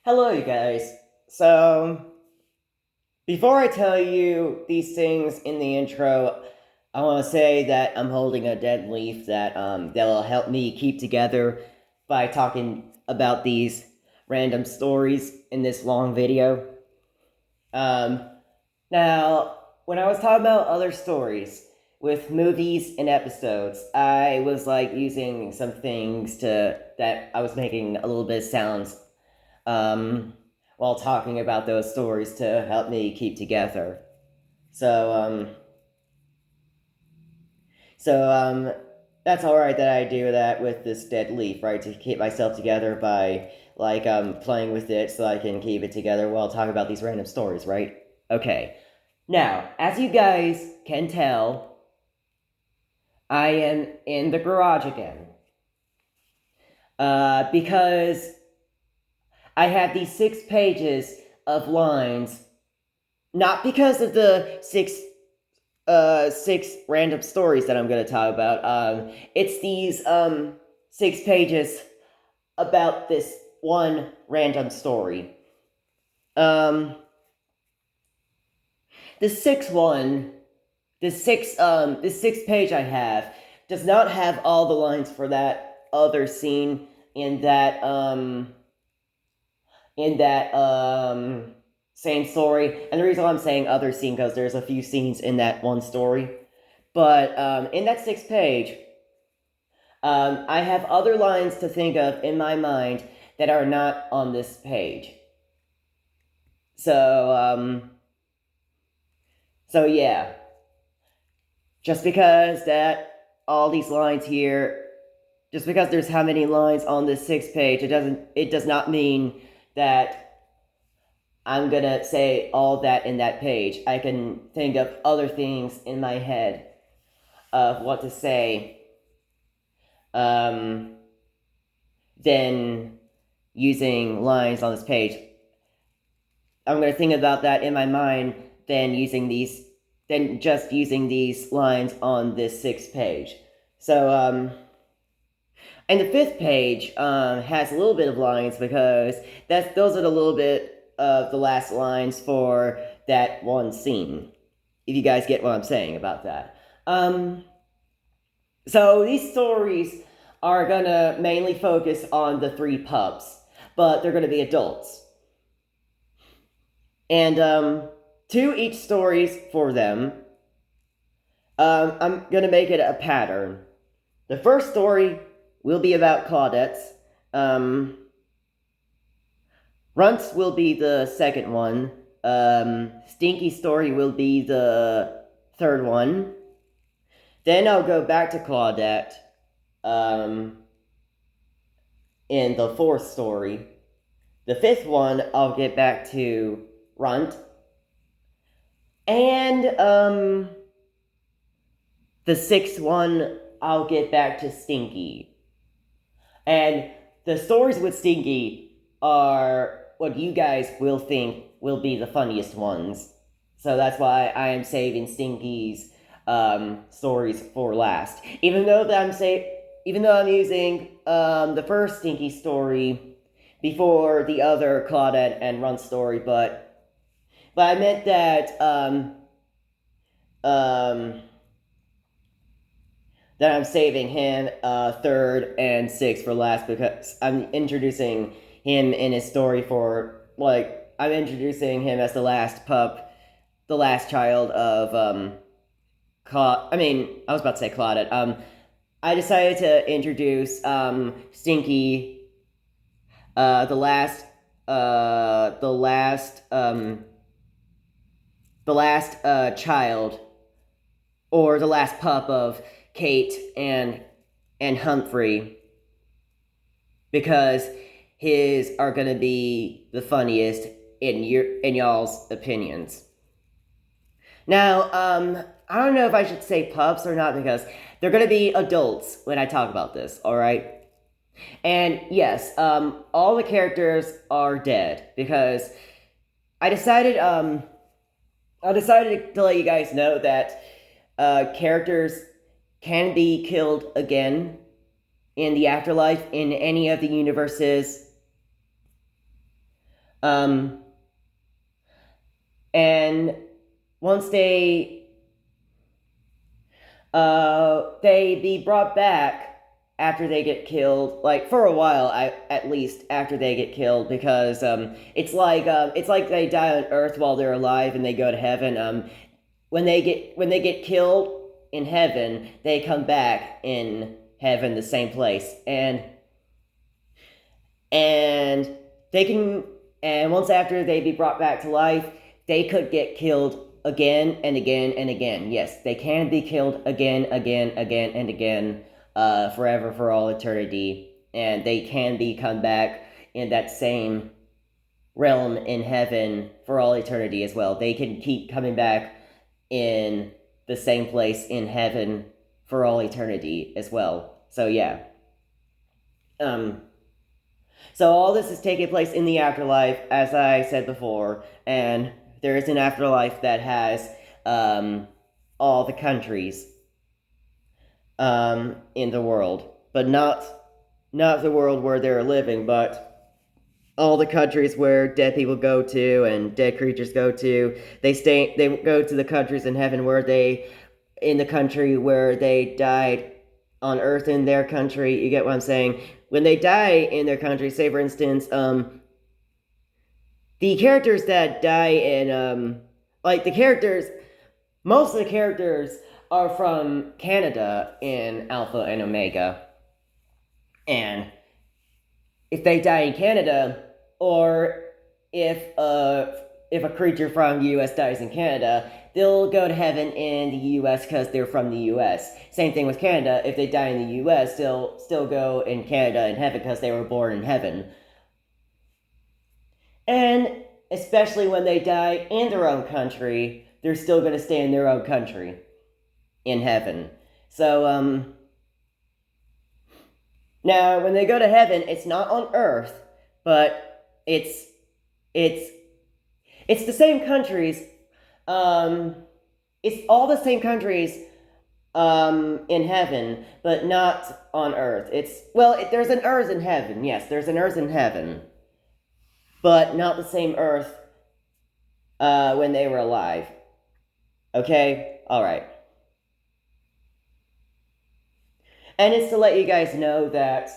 Hello, you guys. So, before I tell you these things in the intro, I want to say that I'm holding a dead leaf that will help me keep together by talking about these random stories in this long video. Um, Now, when I was talking about other stories with movies and episodes, I was like using some things to that I was making a little bit of sounds um, while talking about those stories to help me keep together. So, um, so that's all right that I do that with this dead leaf, right? To keep myself together by playing with it so I can keep it together while talking about these random stories, right? Okay. Now, as you guys can tell, I am in the garage again. Because I have these 6 pages of lines, not because of the six random stories that I'm gonna talk about. It's these 6 pages about this one random story. Um, the sixth one, this sixth page I have does not have all the lines for that other scene in that same story. And the reason why I'm saying other scene because there's a few scenes in that one story. But in that sixth page, I have other lines to think of in my mind that are not on this page. So, so yeah. Just because that all these lines here, just because there's how many lines on this sixth page, it does not mean that I'm gonna say all that in that page. I can think of other things in my head of what to say, um, than using lines on this page. I'm gonna think about that in my mind than just using these lines on this sixth page. So, and the fifth page has a little bit of lines because those are the little bit of the last lines for that one scene. If you guys get what I'm saying about that. So these stories are gonna mainly focus on the three pups, but they're gonna be adults. And to each stories for them, I'm gonna make it a pattern. The first story will be about Claudettes. Um, Runts will be the second one. Stinky Story will be the third one. Then I'll go back to Claudette um, in the fourth story. The fifth one, I'll get back to Runt. And the sixth one, I'll get back to Stinky. And the stories with Stinky are what you guys will think will be the funniest ones. So that's why I am saving Stinky's stories for last. Even though I'm using the first Stinky story before the other Claudette and Run story, but I meant um, that I'm saving him third and sixth for last because I'm introducing him in his story for I'm introducing him as the last pup, the last child of I was about to say Claudette. I decided to introduce Stinky, the last, the last child or the last pup of Kate and Humphrey because his are gonna be the funniest in y'all's opinions. Now, I don't know if I should say pups or not because they're gonna be adults when I talk about this. All right. And yes, all the characters are dead because I decided I decided to let you guys know that characters can be killed again in the afterlife in any of the universes And once they be brought back after they get killed, like for a while, at least after they get killed, because it's like they die on Earth while they're alive and they go to heaven. When they get killed in heaven, they come back in heaven, the same place, and they can, and once after they be brought back to life, they could get killed again and again and again. Yes, they can be killed again, and again, forever, for all eternity, and they can be come back in that same realm in heaven for all eternity as well. They can keep coming back in the same place in heaven for all eternity as well. So yeah. So all this is taking place in the afterlife, as I said before, and there is an afterlife that has all the countries in the world, but not the world where they're living, but all the countries where dead people go to and dead creatures go to. They go to the countries in heaven in the country where they died on Earth in their country. You get what I'm saying? When they die in their country, say for instance, the characters that die in like the characters, most of the characters are from Canada in Alpha and Omega, and if they die in Canada, or if a creature from the U.S. dies in Canada, they'll go to heaven in the U.S. because they're from the U.S. Same thing with Canada. If they die in the U.S., they'll still go in Canada in heaven because they were born in heaven. And especially when they die in their own country, they're still going to stay in their own country in heaven. So, now when they go to heaven, it's not on Earth, but it's the same countries. It's all the same countries in heaven, but not on Earth. There's an Earth in heaven. Yes, there's an Earth in heaven, but not the same Earth when they were alive. Okay, all right. And it's to let you guys know that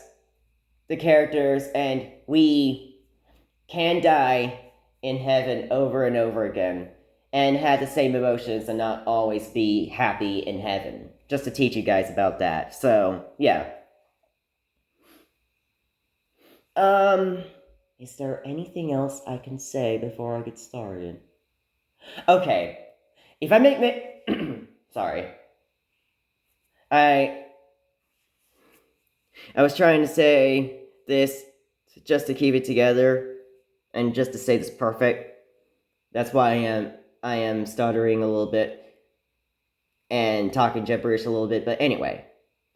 the characters and we can die in heaven over and over again and have the same emotions and not always be happy in heaven. Just to teach you guys about that. So, yeah. Is there anything else I can say before I get started? Okay. If I make sorry. I was trying to say this just to keep it together and just to say this perfect. That's why I am stuttering a little bit and talking gibberish a little bit. But anyway,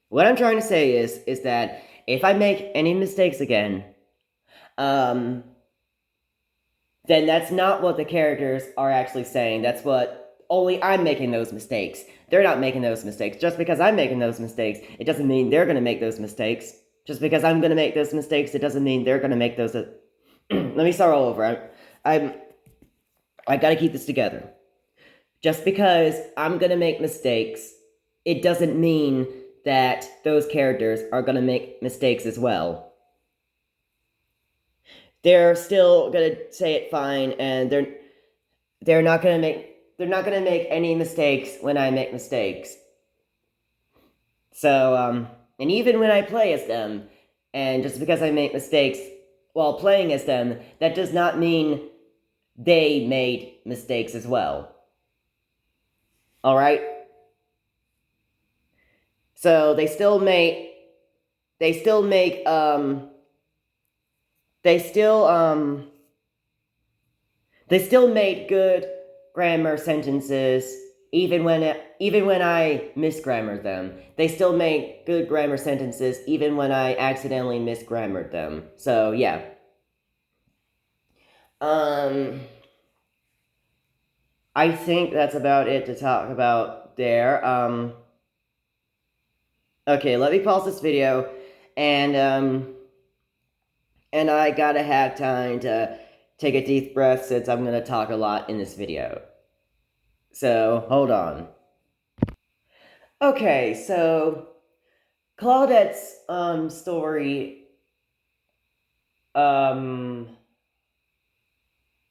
what I'm trying to say is that if I make any mistakes again, then that's not what the characters are actually saying. That's what only I'm making those mistakes. They're not making those mistakes. Just because I'm making those mistakes, it doesn't mean they're gonna make those mistakes. Just because I'm gonna make those mistakes, it doesn't mean they're gonna make those. Let me start all over. I gotta keep this together. Just because I'm gonna make mistakes, it doesn't mean that those characters are gonna make mistakes as well. They're still gonna say it fine, and they're not gonna make any mistakes when I make mistakes. So, and even when I play as them, and just because I make mistakes while playing as them, that does not mean they made mistakes as well. Alright? So they still make good grammar sentences even when I misgrammared them. They still make good grammar sentences even when I accidentally misgrammared them. So yeah. I think that's about it to talk about there. Okay, let me pause this video, and I gotta have time to take a deep breath since I'm gonna talk a lot in this video. So, hold on. Okay, so Claudette's story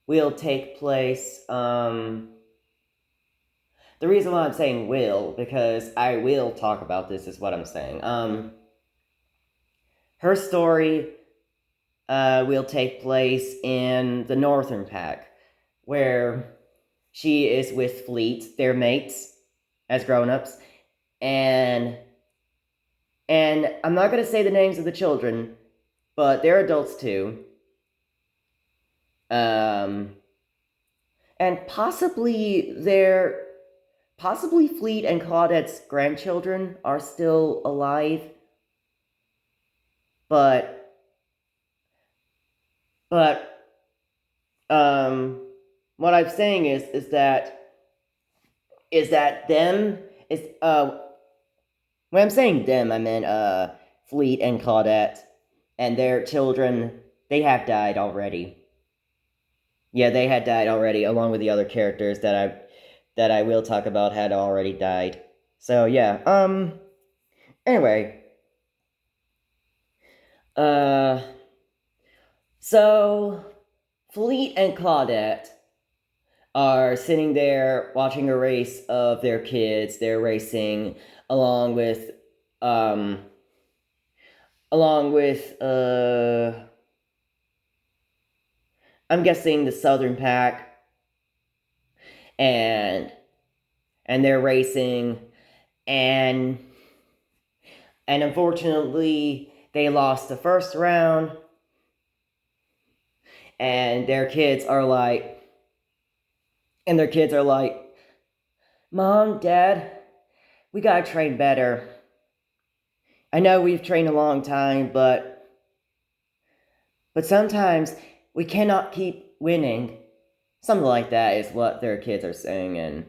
will take place the reason why I'm saying will, because I will talk about this, is what I'm saying. Her story will take place in the Northern Pack, where she is with Fleet, their mates, as grown-ups, and I'm not gonna say the names of the children, but they're adults too. And possibly Fleet and Claudette's grandchildren are still alive, but what I'm saying is that them is when I'm saying them, I meant Fleet and Claudette and their children. They have died already. Yeah, they had died already, along with the other characters that I will talk about had already died. So yeah, anyway. So Fleet and Claudette are sitting there watching a race of their kids. They're racing along with I'm guessing the Southern Pack, and they're racing, and unfortunately they lost the first round, and their kids are like, Mom, Dad, we gotta train better. I know we've trained a long time, but sometimes we cannot keep winning. Something like that is what their kids are saying,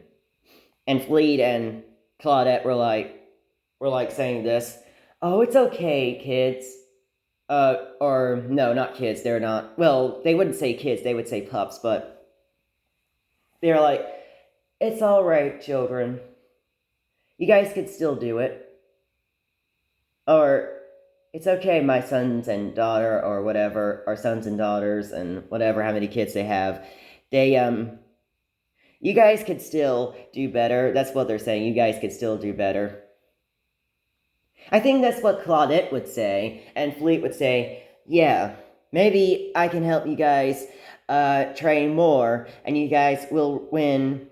and Fleet and Claudette were like saying this. Oh, it's okay, kids. Or no, not kids. They're not. Well, they wouldn't say kids. They would say pups, but they're like, it's all right, children. You guys could still do it. Or, it's okay, my sons and daughter, or whatever, our sons and daughters, and whatever, how many kids they have. They, you guys could still do better. That's what they're saying. You guys could still do better. I think that's what Claudette would say, and Fleet would say, yeah, maybe I can help you guys train more, and you guys will win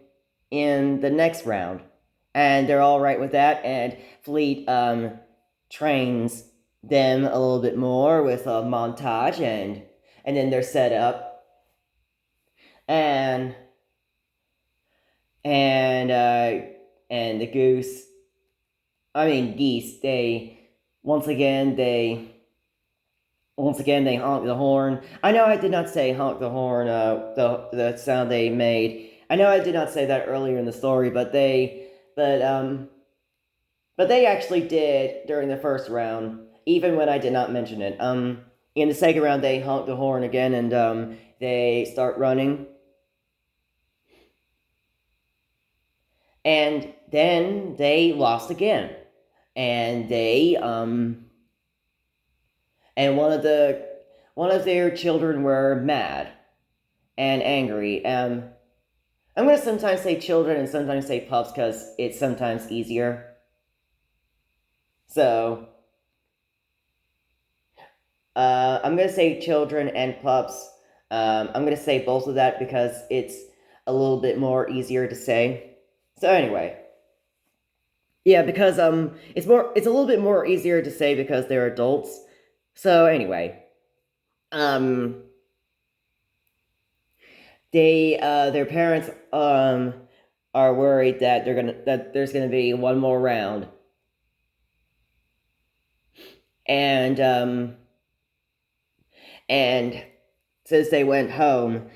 in the next round. And they're all right with that, and Fleet trains them a little bit more with a montage, and then they're set up, and the geese, they once again they honk the horn. I know I did not say honk the horn, the sound they made. I know I did not say that earlier in the story, but they actually did during the first round, even when I did not mention it. In the second round, they honk the horn again, and they start running. And then they lost again. And and one of their children were mad and angry. I'm gonna sometimes say children and sometimes say pups because it's sometimes easier. So, I'm gonna say children and pups. I'm gonna say both of that because it's a little bit more easier to say. So anyway, yeah, because it's a little bit more easier to say because they're adults. So anyway, their parents are worried that there's gonna be one more round, and since they went home,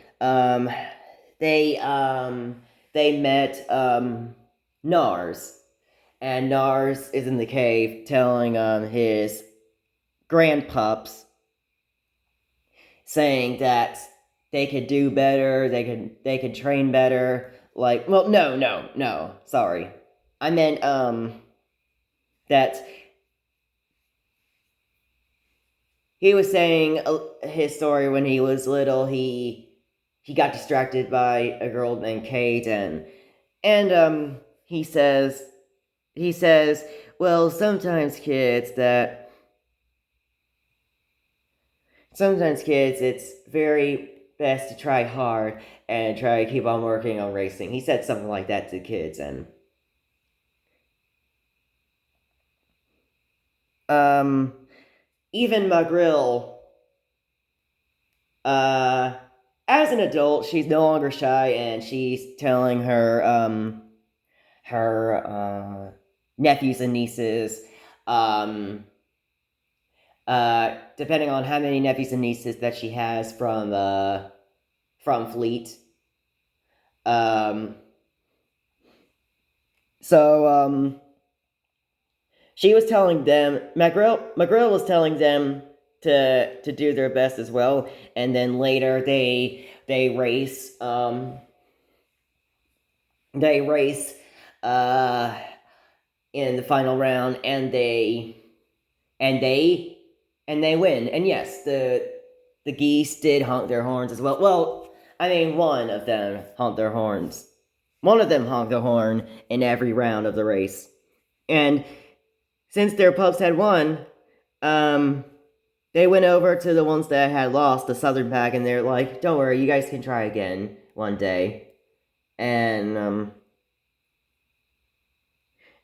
they met Nars, and Nars is in the cave telling his grandpups, saying that they could do better, they could train better. Like, well, no, sorry. I meant that he was saying his story when he was little. He got distracted by a girl named Kate, and he says, well, sometimes kids, it's very best to try hard and try to keep on working on racing. He said something like that to kids, and um, even McGrill, uh, as an adult, she's no longer shy, and she's telling her nephews and nieces, um, depending on how many nephews and nieces that she has from Fleet. Um, so she was telling them, McGrill was telling them to do their best as well, and then later they race uh in the final round, and they and they win. And yes, the geese did honk their horns as well. Well, I mean, one of them honked their horns. One of them honked the horn in every round of the race. And since their pups had won, um, they went over to the ones that had lost, the Southern Pack, and they're like, "Don't worry, you guys can try again one day." And one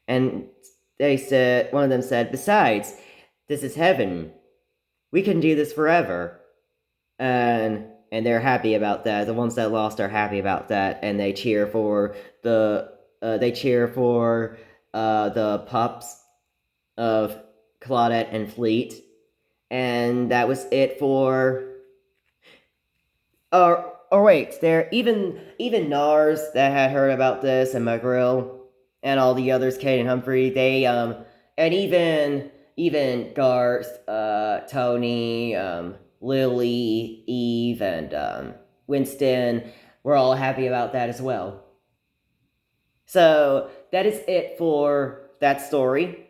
of them said, "Besides, this is heaven. We can do this forever." And they're happy about that. The ones that lost are happy about that, and they cheer for the pups of Claudette and Fleet. And that was it for. Or wait, there even Nars that had heard about this, and McGrill and all the others, Kate and Humphrey, and even Garth, Tony, Lily, Eve, and Winston were all happy about that as well. So that is it for that story.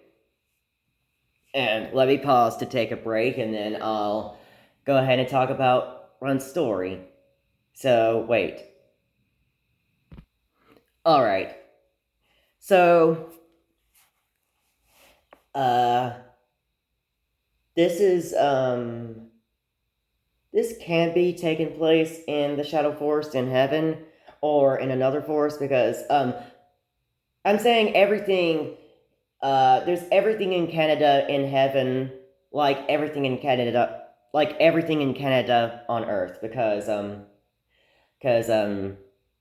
And let me pause to take a break, and then I'll go ahead and talk about Run's story. So, wait. Alright. So, uh, this is, this can be taking place in the Shadow Forest in heaven, or in another forest, because, I'm saying everything, there's everything in Canada in heaven, like everything in Canada on Earth, because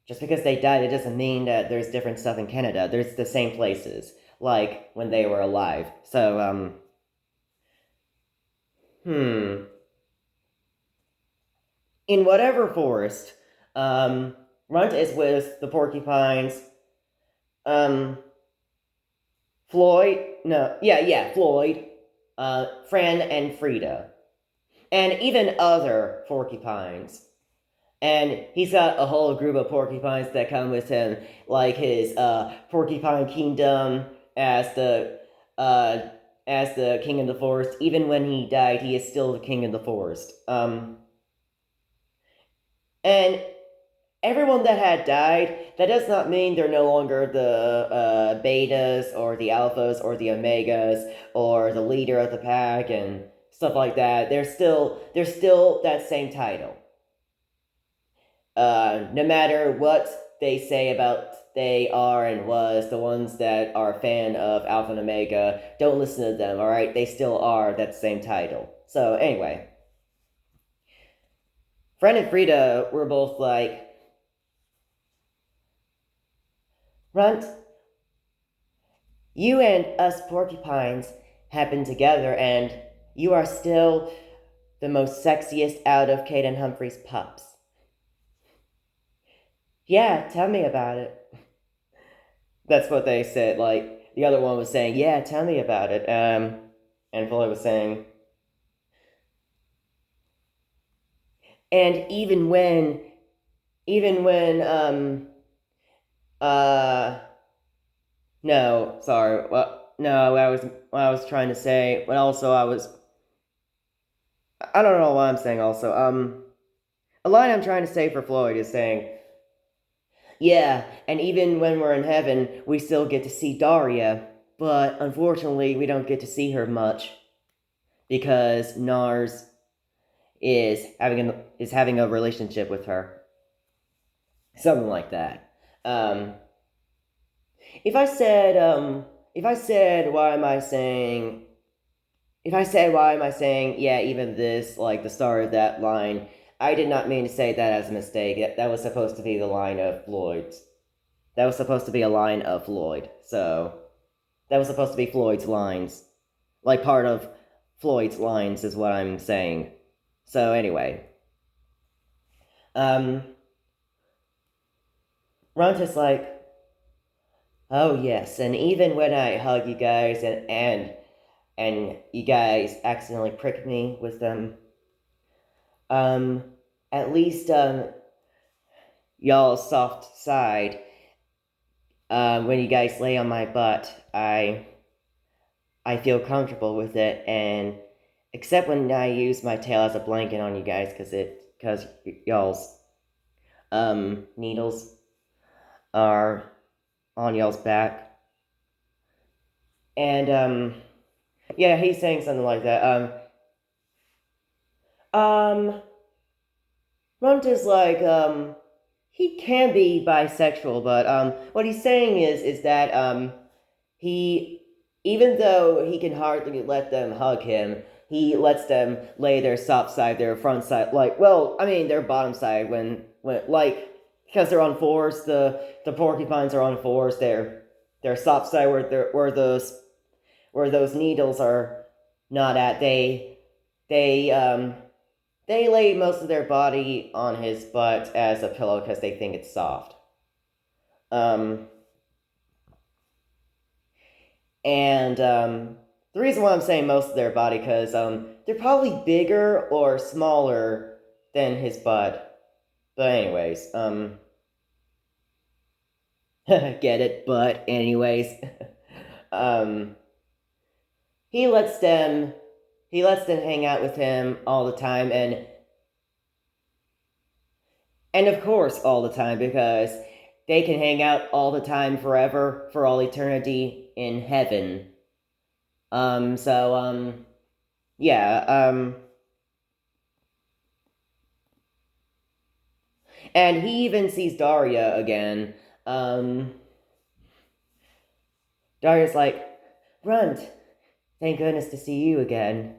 just because they died, it doesn't mean that there's different stuff in Canada. There's the same places, like when they were alive. So hmm, in whatever forest, um, Runt is with the porcupines. Um, Floyd, no, yeah, Floyd, Fran, and Frida, and even other porcupines. And he's got a whole group of porcupines that come with him, like his porcupine kingdom as the uh, as the king of the forest. Even when he died, he is still the king of the forest. And everyone that had died, that does not mean they're no longer the betas or the alphas or the omegas or the leader of the pack and stuff like that. They're still that same title. No matter what they say about they are and was, the ones that are a fan of Alpha and Omega, don't listen to them, alright? They still are that same title. So, anyway. Fred and Frida were both like, Runt, you and us porcupines have been together, and you are still the most sexiest out of Kate and Humphrey's pups. Yeah, tell me about it. That's what they said. Like, the other one was saying, yeah, tell me about it. And Floyd was saying, And even when uh no, sorry, no, what I was trying to say, but also I don't know what I'm saying. Also, a line I'm trying to say for Floyd is saying, yeah, and even when we're in heaven, we still get to see Daria, but unfortunately, we don't get to see her much because Nars is having a relationship with her, something like that. Um, if I said, why am I saying? If I said, why am I saying, yeah, even this, like the start of that line, I did not mean to say that as a mistake. That was supposed to be the line of Floyd's. That was supposed to be a line of Floyd. So that was supposed to be Floyd's lines. Like part of Floyd's lines is what I'm saying. So anyway. Um Runt is like, oh yes, and even when I hug you guys and you guys accidentally prick me with them, um at least y'all's soft side, when you guys lay on my butt, I feel comfortable with it, and except when I use my tail as a blanket on you guys, because y'all's needles are on y'all's back, and yeah, he's saying something like that. Um, Runt is like he can be bisexual, but what he's saying is that he, even though he can hardly let them hug him, he lets them lay their soft side, their front side, like, well, I mean, their bottom side when like, because they're on fours, the porcupines are on fours, their soft side where those needles are not at, they they lay most of their body on his butt as a pillow because they think it's soft. Um, And the reason why I'm saying most of their body, because they're probably bigger or smaller than his butt. But anyways, get it? But anyways, um, he lets them he lets them hang out with him all the time, and of course all the time because they can hang out all the time forever for all eternity in heaven. So yeah, and he even sees Daria again. Um, Daria's like, Runt, thank goodness to see you again.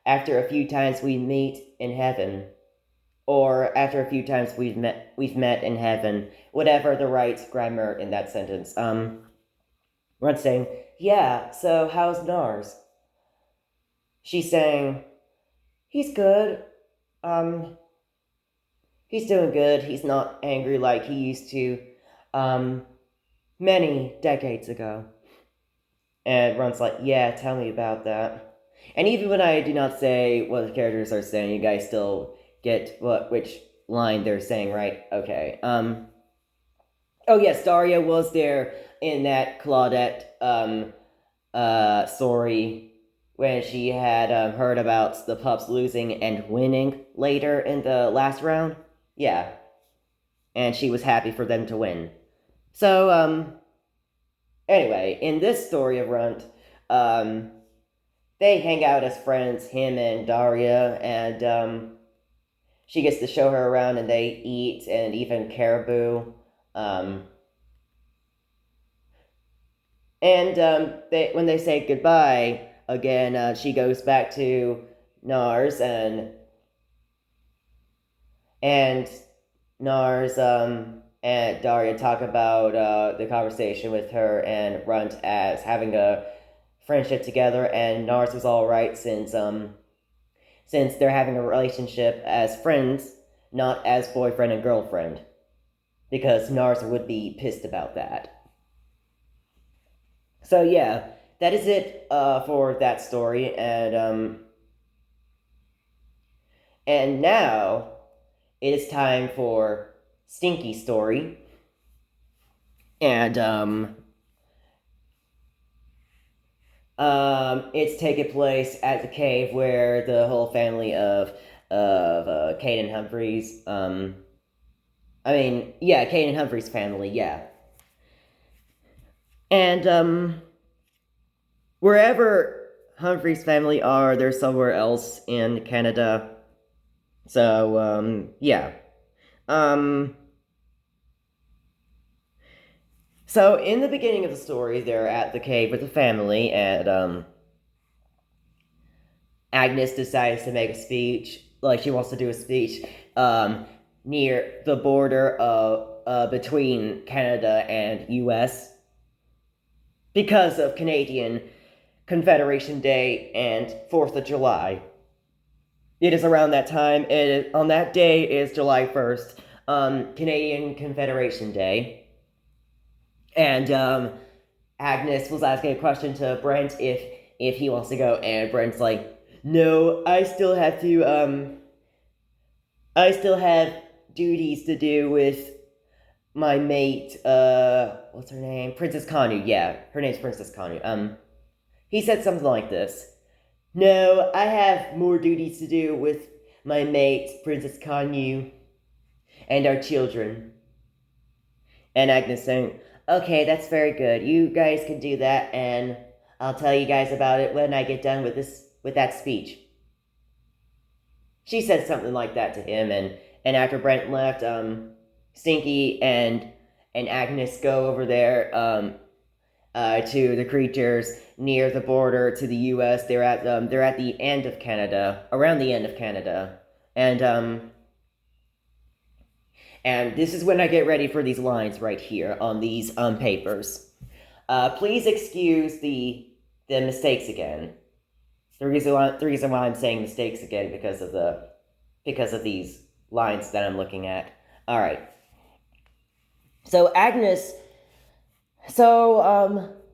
After a few times we meet in heaven, or after a few times we've met in heaven, whatever the right grammar in that sentence. Runt's saying, yeah. So how's Nars? She's saying, he's good. Um, he's doing good. He's not angry like he used to, um, many decades ago. And Ron's like, yeah, tell me about that. And even when I do not say what the characters are saying, you guys still get which line they're saying, right? Okay. Oh yes, Daria was there in that Claudette story when she had heard about the pups losing and winning later in the last round. Yeah, and she was happy for them to win. So anyway, in this story of Runt, um, they hang out as friends, him and Daria, and she gets to show her around, and they eat and even caribou. Um, and they when they say goodbye again, she goes back to Nars, and Nars and Daria talk about the conversation with her and Runt as having a friendship together, and Nars was all right since they're having a relationship as friends, not as boyfriend and girlfriend, because Nars would be pissed about that. So yeah, that is it for that story, and now it is time for Stinky Story. And, it's taking place at the cave where the whole family of Caden Humphreys, Caden Humphreys' family, yeah. And, wherever Humphrey's family are, they're somewhere else in Canada. So, yeah. So in the beginning of the story, they're at the cave with the family, and, Agnes decides to make a speech, like she wants to do a speech, near the border of, between Canada and US, because of Canadian Confederation Day and 4th of July. It is around that time. On that day is July 1st, Canadian Confederation Day. And Agnes was asking a question to Brent if he wants to go, and Brent's like, no, I still have duties to do with my mate, what's her name? Princess Kanu, yeah, her name's Princess Kanu. He said something like this. No, I have more duties to do with my mate, Princess Kanu, and our children. And Agnes saying, okay, that's very good. You guys can do that, and I'll tell you guys about it when I get done with that speech. She said something like that to him, and after Brent left, Stinky and Agnes go over there, to the creatures near the border to the U.S. They're at the end of Canada, around the end of Canada, and this is when I get ready for these lines right here on these papers. Please excuse the mistakes again. The reason why I'm saying mistakes again because of these lines that I'm looking at. All right. So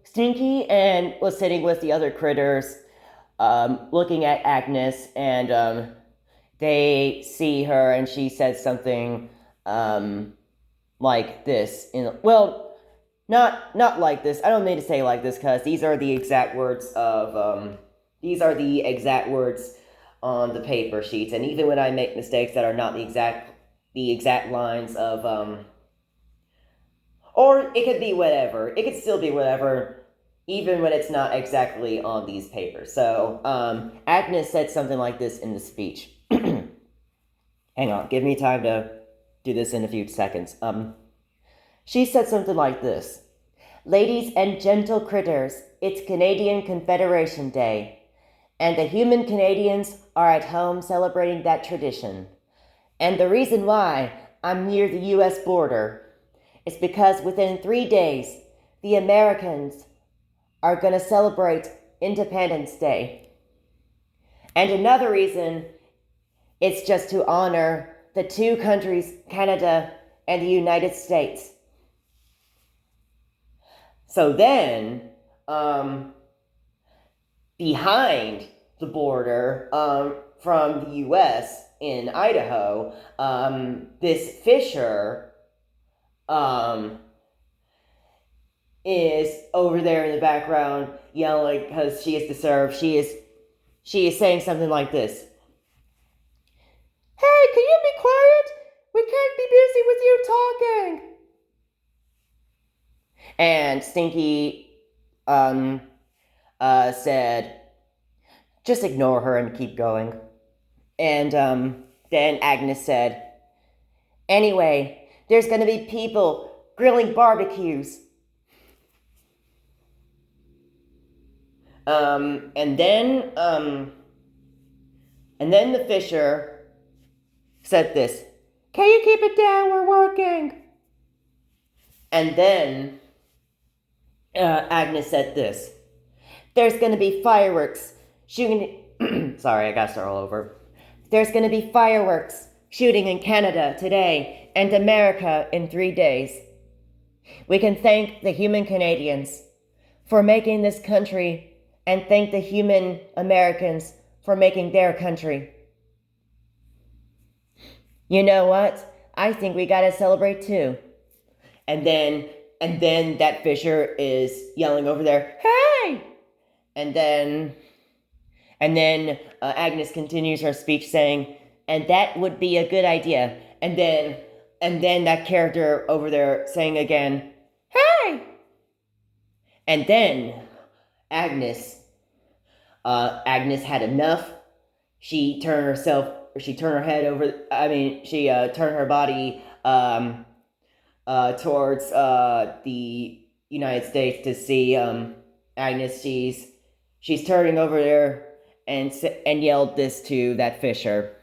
Stinky and was sitting with the other critters, looking at Agnes, and they see her, and she says something like this. Not like this. I don't mean to say like this, because these are the exact words on the paper sheets, and even when I make mistakes that are not the exact lines of or it could be whatever. It could still be whatever, even when it's not exactly on these papers. So, Agnes said something like this in the speech. Hang on, give me time to do this in a few seconds. She said something like this. Ladies and gentle critters, it's Canadian Confederation Day, and the human Canadians are at home celebrating that tradition. And the reason why I'm near the US border is because within 3 days, the Americans are going to celebrate Independence Day. And another reason is just to honor the two countries, Canada and the United States. So then, behind the border, from the US in Idaho, this Fisher, is over there in the background yelling because she is disturbed. She is saying something like this. Hey, can you be quiet? We can't be busy with you talking. And Stinky said, just ignore her and keep going. And then Agnes said, anyway, there's going to be people grilling barbecues. And then the Fisher said this. Can you keep it down? We're working. And then Agnes said this. There's going to be fireworks shooting. Sorry, I got to start all over. There's going to be fireworks shooting in Canada today and America in 3 days. We can thank the human Canadians for making this country and thank the human Americans for making their country. You know what? I think we gotta celebrate too. And then that Fisher is yelling over there, "Hey!" And then Agnes continues her speech saying, "And that would be a good idea." And then that character over there saying again, "Hey!" And then Agnes, Agnes had enough. She turned her head over. I mean, she turned her body towards the United States to see Agnes. She's turning over there and yelled this to that Fisher.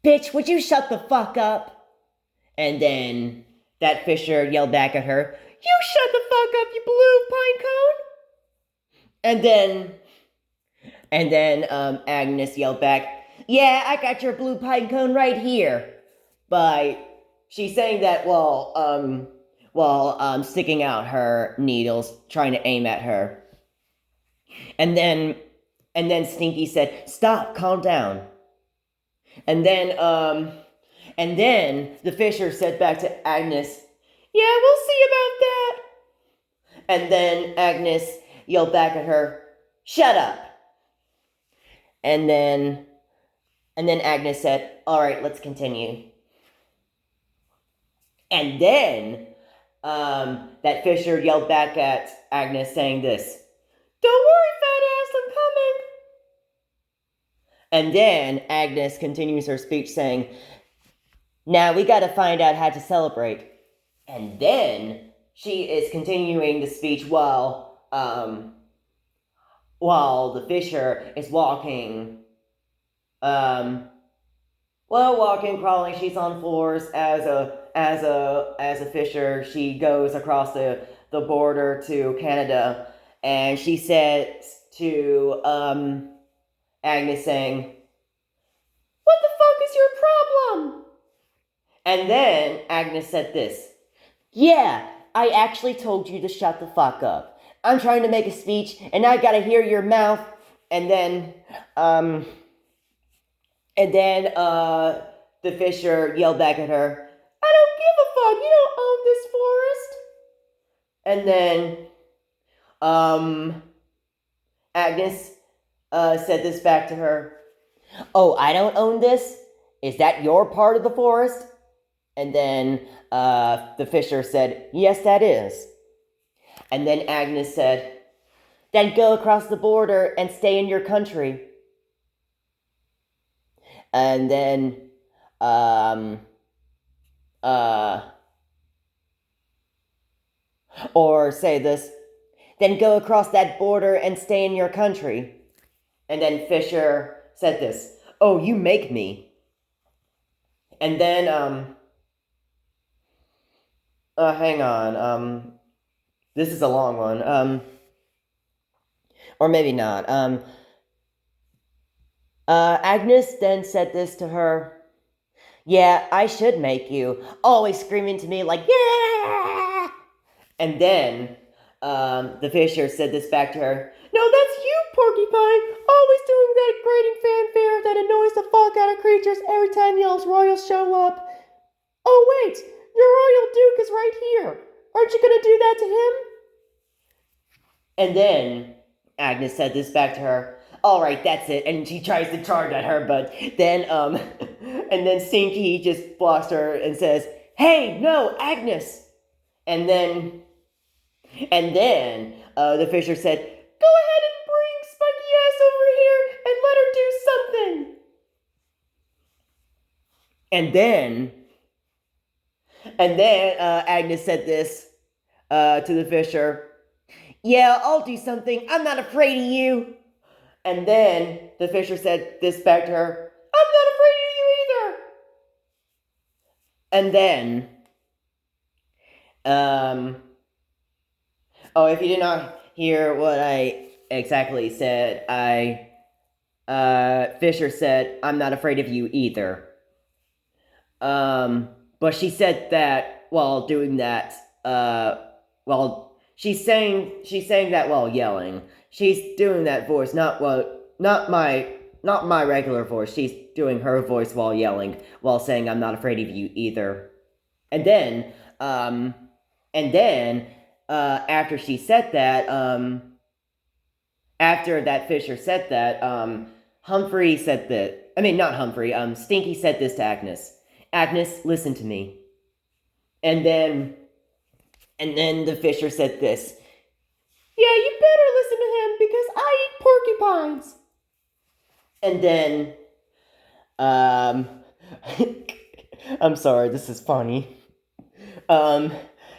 "Bitch, would you shut the fuck up?" And then that Fisher yelled back at her, "You shut the fuck up, you blue pine cone!" And then Agnes yelled back, "Yeah, I got your blue pine cone right here." But she's saying that while sticking out her needles, trying to aim at her. And then Stinky said, "Stop, calm down." And then the Fisher said back to Agnes, "Yeah, we'll see about that." And then Agnes yelled back at her, "Shut up." And then Agnes said, "All right, let's continue." And then that Fisher yelled back at Agnes saying this, "Don't worry, fat ass, I'm coming." And then Agnes continues her speech saying, "Now we gotta find out how to celebrate." And then she is continuing the speech while the Fisher is walking, walking, crawling. She's on floors as a Fisher. She goes across the border to Canada, and she says to Agnes saying, "What the fuck is your problem?" And then Agnes said this, "Yeah, I actually told you to shut the fuck up. I'm trying to make a speech, and I gotta hear your mouth." And then the Fisher yelled back at her, "I don't give a fuck, you don't own this forest." And then Agnes said this back to her, "Oh, I don't own this? Is that your part of the forest?" And then the Fisher said, "Yes, that is." And then Agnes said, "Then go across the border and stay in your country." And then, or say this, "Then go across that border and stay in your country." And then Fisher said this, "Oh, you make me." And then, hang on, this is a long one, or maybe not, Agnes then said this to her, "Yeah, I should make you," always screaming to me like, "Yeah!" And then, the Fisher said this back to her, "No, that's you, Porcupine, always doing that grating fanfare that annoys the fuck out of creatures every time y'all's royals show up. Oh wait, your royal duke is right here. Aren't you gonna do that to him?" And then Agnes said this back to her, "All right, that's it." And she tries to charge at her, but then and then Stinky just blocks her and says, "Hey, no, Agnes." And then the Fisher said, "Go ahead and bring Spiky Ass over here and let her do something." And then Agnes said this to the Fisher, "Yeah, I'll do something. I'm not afraid of you." And then the Fisher said this back to her, "I'm not afraid of you either." And then, if you did not hear what I exactly said, Fisher said, "I'm not afraid of you either." But she said that while doing that, she's saying that while yelling. She's doing that voice, not my not my regular voice. She's doing her voice while yelling, while saying, "I'm not afraid of you either." And then, um, after she said that, after that Fisher said that, Humphrey said that. I mean, not Humphrey. Stinky said this to Agnes. Agnes, listen to me. And then, the Fisher said this. Yeah, you better listen to him because I eat porcupines. And then, I'm sorry, this is funny. Then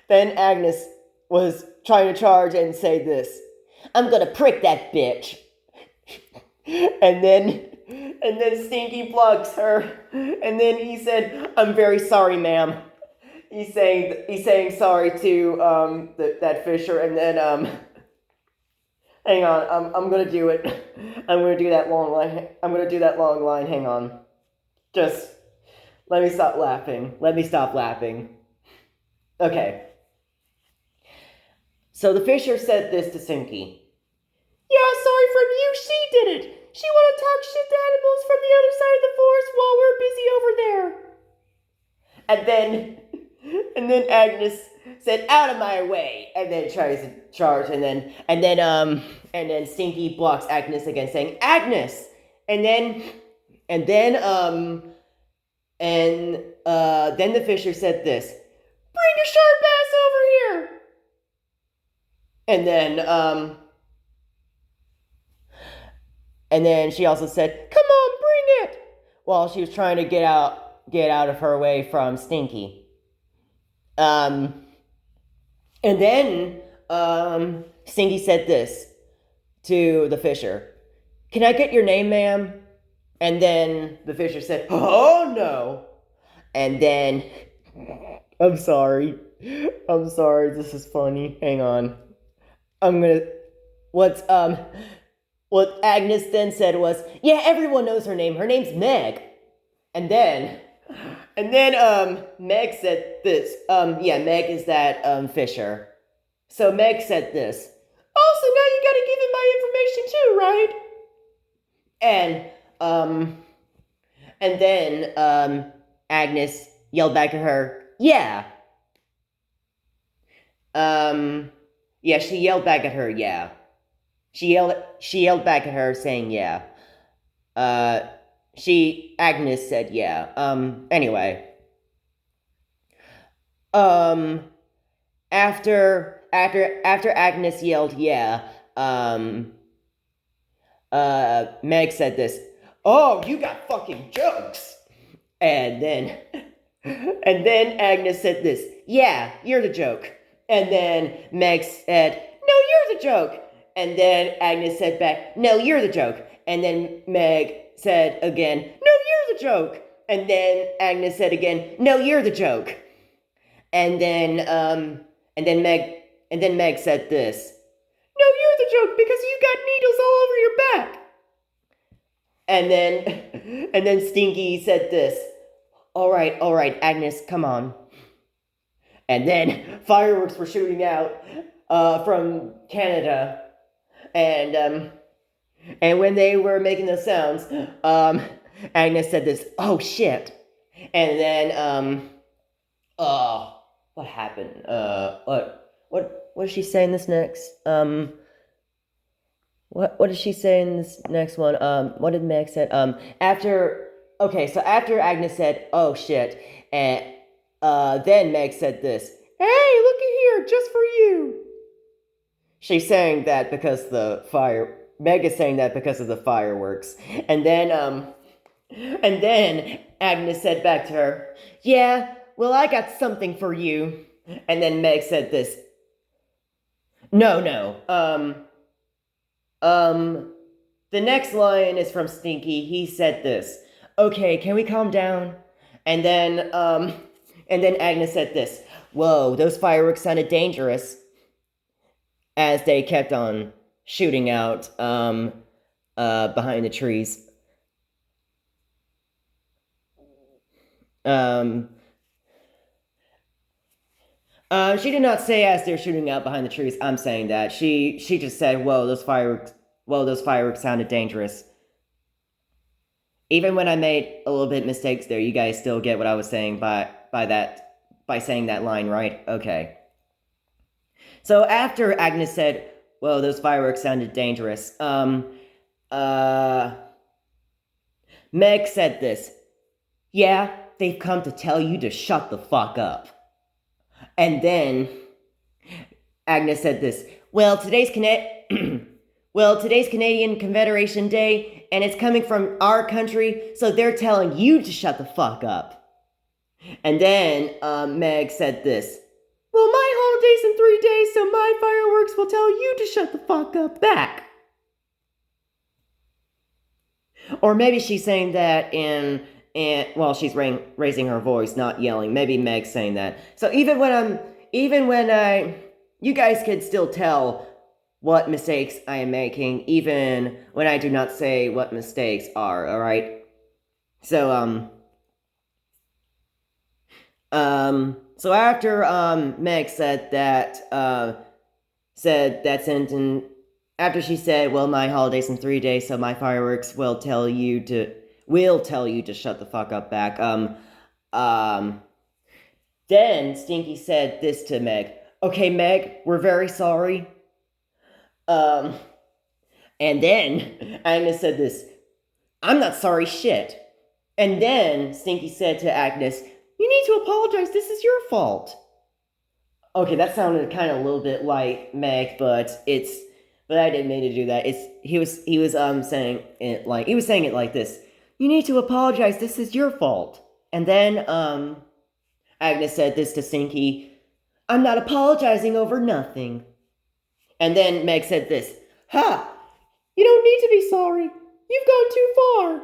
Agnes was trying to charge and say this. I'm gonna prick that bitch. and then Stinky blocks her, and then he said, "I'm very sorry, ma'am." He's saying sorry to that Fisher, and then hang on, I'm gonna do it. I'm gonna do that long line. I'm gonna do that long line. Hang on, just let me stop laughing. Let me stop laughing. Okay. So the Fisher said this to Stinky. Yeah, sorry from you. She did it. She want to talk shit to animals from the other side of the forest while we're busy over there. And then Agnes said, "Out of my way," and then tries to charge, and then Stinky blocks Agnes again, saying, "Agnes," and then the Fisher said this, "Bring a sharp ass over here." And then she also said, "Come on, bring it," while she was trying to get out of her way from Stinky. And then Stinky said this to the Fisher. "Can I get your name, ma'am?" And then the Fisher said, "Oh no." And then I'm sorry, this is funny. Hang on. What Agnes then said was, "Yeah, everyone knows her name. Her name's Meg." And then Meg said this. Yeah, Meg is that Fisher. So Meg said this. "Oh, so now you gotta give him my information too, right?" And then Agnes yelled back at her, "Yeah." Yeah, she yelled back at her, "Yeah." She yelled back at her saying, "Yeah." Agnes said, "Yeah." Anyway. After Agnes yelled, "Yeah," Meg said this. "Oh, you got fucking jokes." And then Agnes said this. "Yeah, you're the joke." And then Meg said, "No, you're the joke." And then Agnes said back, "No, you're the joke." And then Meg said again, "No, you're the joke." And then Agnes said again, "No, you're the joke." And then Meg said this. "No, you're the joke because you got needles all over your back." And then Stinky said this. All right, Agnes, come on." And then fireworks were shooting out from Canada, and when they were making those sounds, Agnes said this. "Oh shit!" And then what happened? What did she say in this next? What did she say in this next one? What did Meg said? After Agnes said, "Oh shit," and then Meg said this. "Hey, looky here, just for you." She's saying that because Meg is saying that because of the fireworks, and then Agnes said back to her, "Yeah, well, I got something for you." And then Meg said this. No. The next line is from Stinky. He said this. "Okay, can we calm down?" And then Agnes said this. "Whoa, those fireworks sounded dangerous." As they kept on shooting out behind the trees. She did not say as they're shooting out behind the trees. I'm saying that she just said, "Whoa, those fireworks sounded dangerous." even when I made a little bit mistakes there, you guys still get what I was saying by saying that line, right? Okay. So after Agnes said, "Well, those fireworks sounded dangerous," uh, Meg said this. "Yeah, they've come to tell you to shut the fuck up." And then Agnes said this. Well, today's Canadian Confederation Day, and it's coming from our country, so they're telling you to shut the fuck up. And then Meg said this. Well, my holiday's in 3 days, so my fireworks will tell you to shut the fuck up back. Or maybe she's saying that well, she's raising her voice, not yelling. Maybe Meg's saying that. So even when you guys can still tell what mistakes I am making, even when I do not say what mistakes are, alright? So, so after, Meg said that sentence, after she said, well, my holiday's in 3 days, so my fireworks will tell you to shut the fuck up back, then Stinky said this to Meg. Okay, Meg, we're very sorry. And then Agnes said this. I'm not sorry shit. And then Stinky said to Agnes, you need to apologize, this is your fault. Okay, that sounded kind of a little bit like Meg, but I didn't mean to do that. He was saying it like this. You need to apologize, this is your fault. And then Agnes said this to Stinky. I'm not apologizing over nothing. And then Meg said this. Ha! You don't need to be sorry. You've gone too far.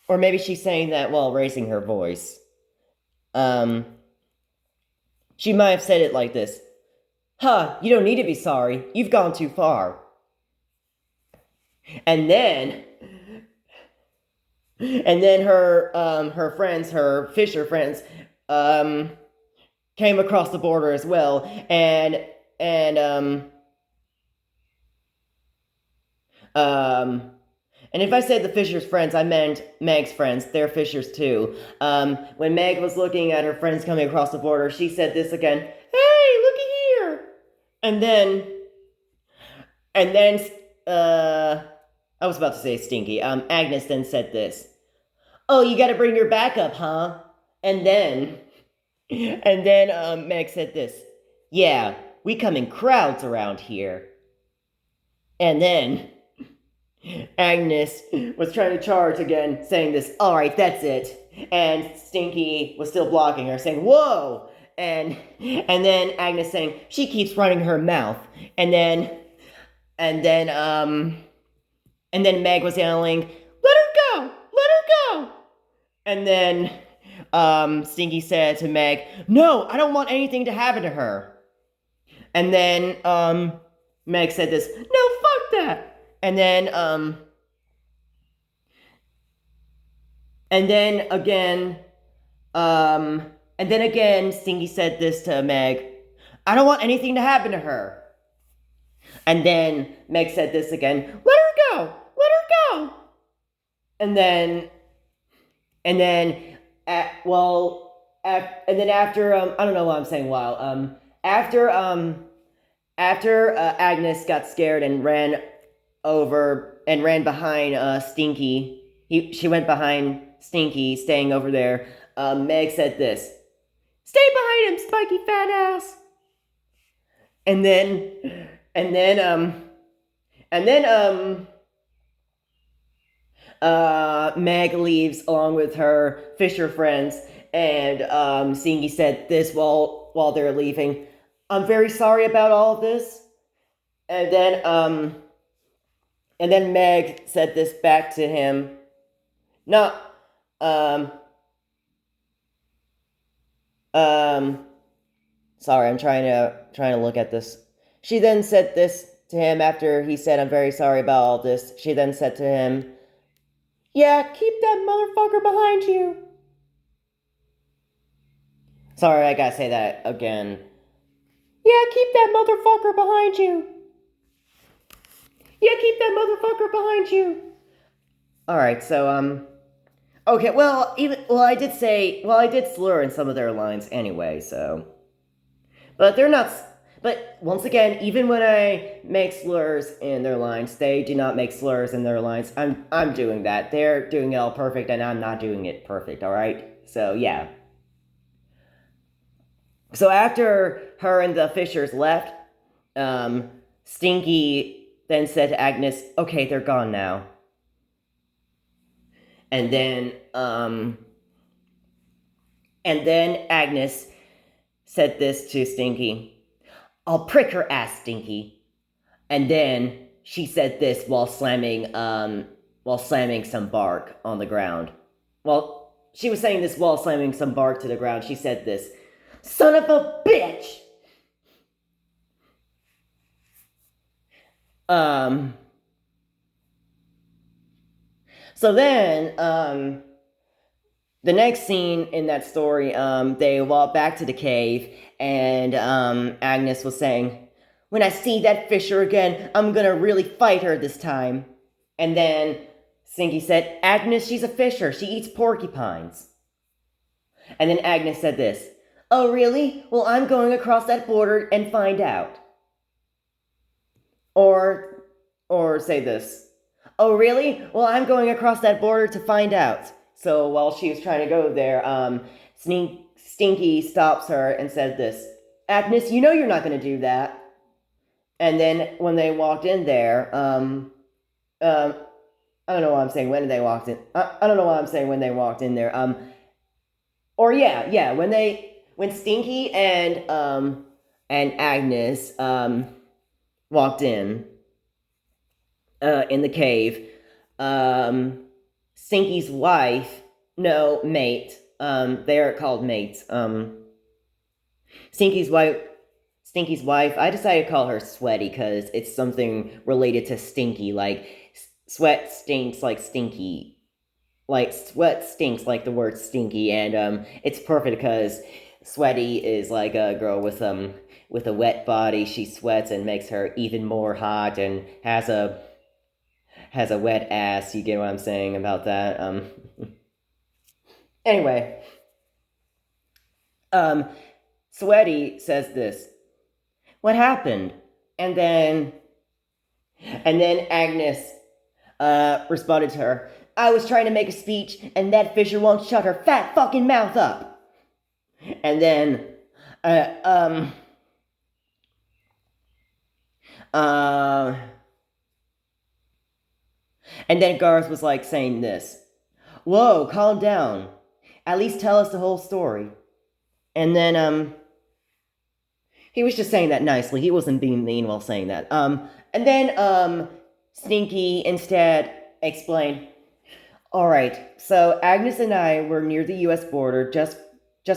Or maybe she's saying that while raising her voice. She might have said it like this. Ha! You don't need to be sorry. You've gone too far. And then her friends, her Fisher friends, came across the border as well, and if I said the Fisher's friends, I meant Meg's friends. They're Fishers too. When Meg was looking at her friends coming across the border, she said this again. Hey, looky here! And then, I was about to say Stinky. Agnes then said this. Oh, you gotta bring your back up, huh? And then Meg said this. Yeah, we come in crowds around here. And then Agnes was trying to charge again, saying this, alright, that's it. And Stinky was still blocking her, saying, whoa! And then Agnes saying, she keeps running her mouth. And then Meg was yelling, let her go! Let her go! And then Stinky said to Meg, no, I don't want anything to happen to her. And then Meg said this, no, fuck that! And then again, Stinky said this to Meg. I don't want anything to happen to her. And then Meg said this again. Let her go! Let her go! And then after I don't know why I'm saying while after Agnes got scared and ran behind Stinky. She went behind Stinky, staying over there. Meg said this. Stay behind him, spiky fat ass. And then Meg leaves along with her Fisher friends, and Stinky said this while they're leaving. I'm very sorry about all of this. And then Meg said this back to him. No, sorry, I'm trying to look at this. She then said this to him after he said, I'm very sorry about all this. She then said to him, yeah, keep that motherfucker behind you. Sorry, I gotta say that again. Yeah, keep that motherfucker behind you. Yeah, keep that motherfucker behind you. Alright, so, Okay, I did slur in some of their lines anyway, so. But they're not. But once again, even when I make slurs in their lines, they do not make slurs in their lines. I'm doing that. They're doing it all perfect, and I'm not doing it perfect. All right. So yeah. So after her and the Fishers left, Stinky then said to Agnes, "Okay, they're gone now." And then Agnes said this to Stinky, "I'll prick her ass, Stinky." And then she said this while slamming some bark on the ground. Well, she was saying this while slamming some bark to the ground. She said this, "Son of a bitch." So then, the next scene in that story, they walk back to the cave, and Agnes was saying, "When I see that Fisher again, I'm gonna really fight her this time." And then Stinky said, "Agnes, she's a Fisher. She eats porcupines." And then Agnes said this, "Oh, really? Well, I'm going across that border and find out." Or, or say this, "Oh, really? Well, I'm going across that border to find out." So while she was trying to go there, Stinky stops her and said this, "Agnes, you know you're not going to do that." And then when they walked in there, I don't know what I'm saying when they walked in. I don't know what I'm saying when they walked in there. Or yeah, when Stinky and Agnes walked in the cave, Stinky's wife, no mate, they are called mates. Stinky's wife. Stinky's wife, I decided to call her Sweaty because it's something related to stinky, like sweat stinks like stinky. Like sweat stinks like the word stinky, and it's perfect because Sweaty is like a girl with a wet body. She sweats and makes her even more hot and has a wet ass. You get what I'm saying about that? Anyway, um Sweaty says this. "What happened?" And then Agnes responded to her, "I was trying to make a speech, and that Fisher won't shut her fat fucking mouth up." And then, uh, um, uh, and then Garth was like saying this, "Whoa, calm down. At least tell us the whole story." And then, he was just saying that nicely. He wasn't being mean while saying that. And then, Stinky instead explained, "All right, so Agnes and I were near the U.S. border just